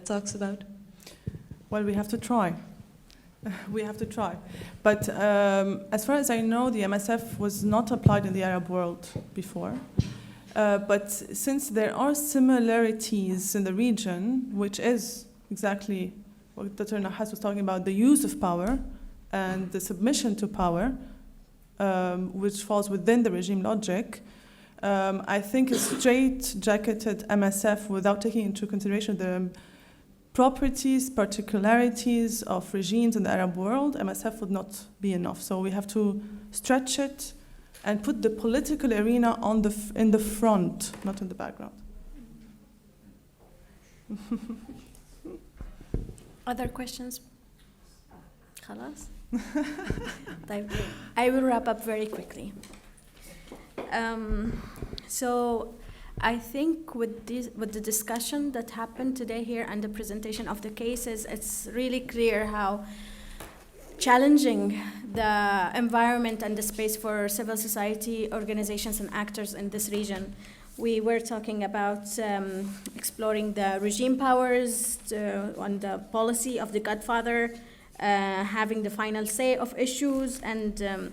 talked about? Well, we have to try. We have to try. But as far as I know, the MSF was not applied in the Arab world before. But since there are similarities in the region, which is exactly what Dr. Nahas was talking about, the use of power and the submission to power, which falls within the regime logic, I think a straight-jacketed MSF without taking into consideration the properties, particularities of regimes in the Arab world, MSF would not be enough. So we have to stretch it and put the political arena in the front, not in the background. Other questions? خلاص? I will wrap up very quickly. So I think with the discussion that happened today here and the presentation of the cases, it's really clear how challenging the environment and the space for civil society organizations and actors in this region. We were talking about exploring the regime powers on the policy of the Godfather, having the final say of issues, and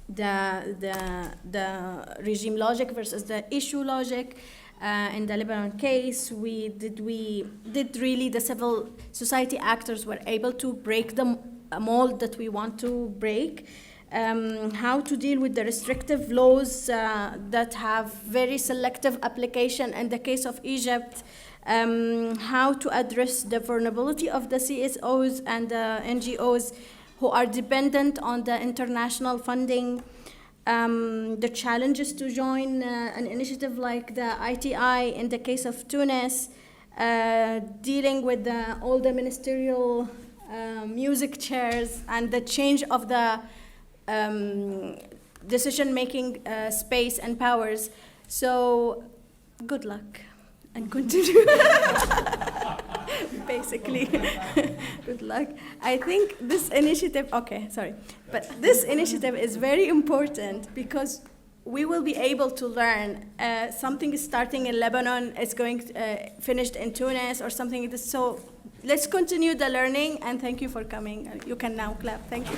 the regime logic versus the issue logic. In the Lebanon case, we did really the civil society actors were able to break the mold that we want to break. How to deal with the restrictive laws that have very selective application in the case of Egypt, how to address the vulnerability of the CSOs and the NGOs who are dependent on the international funding, the challenges to join an initiative like the ITI in the case of Tunis, dealing with all the ministerial music chairs and the change of the decision-making space and powers. So, good luck and continue. Basically, good luck. I think this initiative, but this initiative is very important because we will be able to learn something is starting in Lebanon, it's going finished in Tunis or something like this. So let's continue the learning, and thank you for coming. You can now clap. Thank you.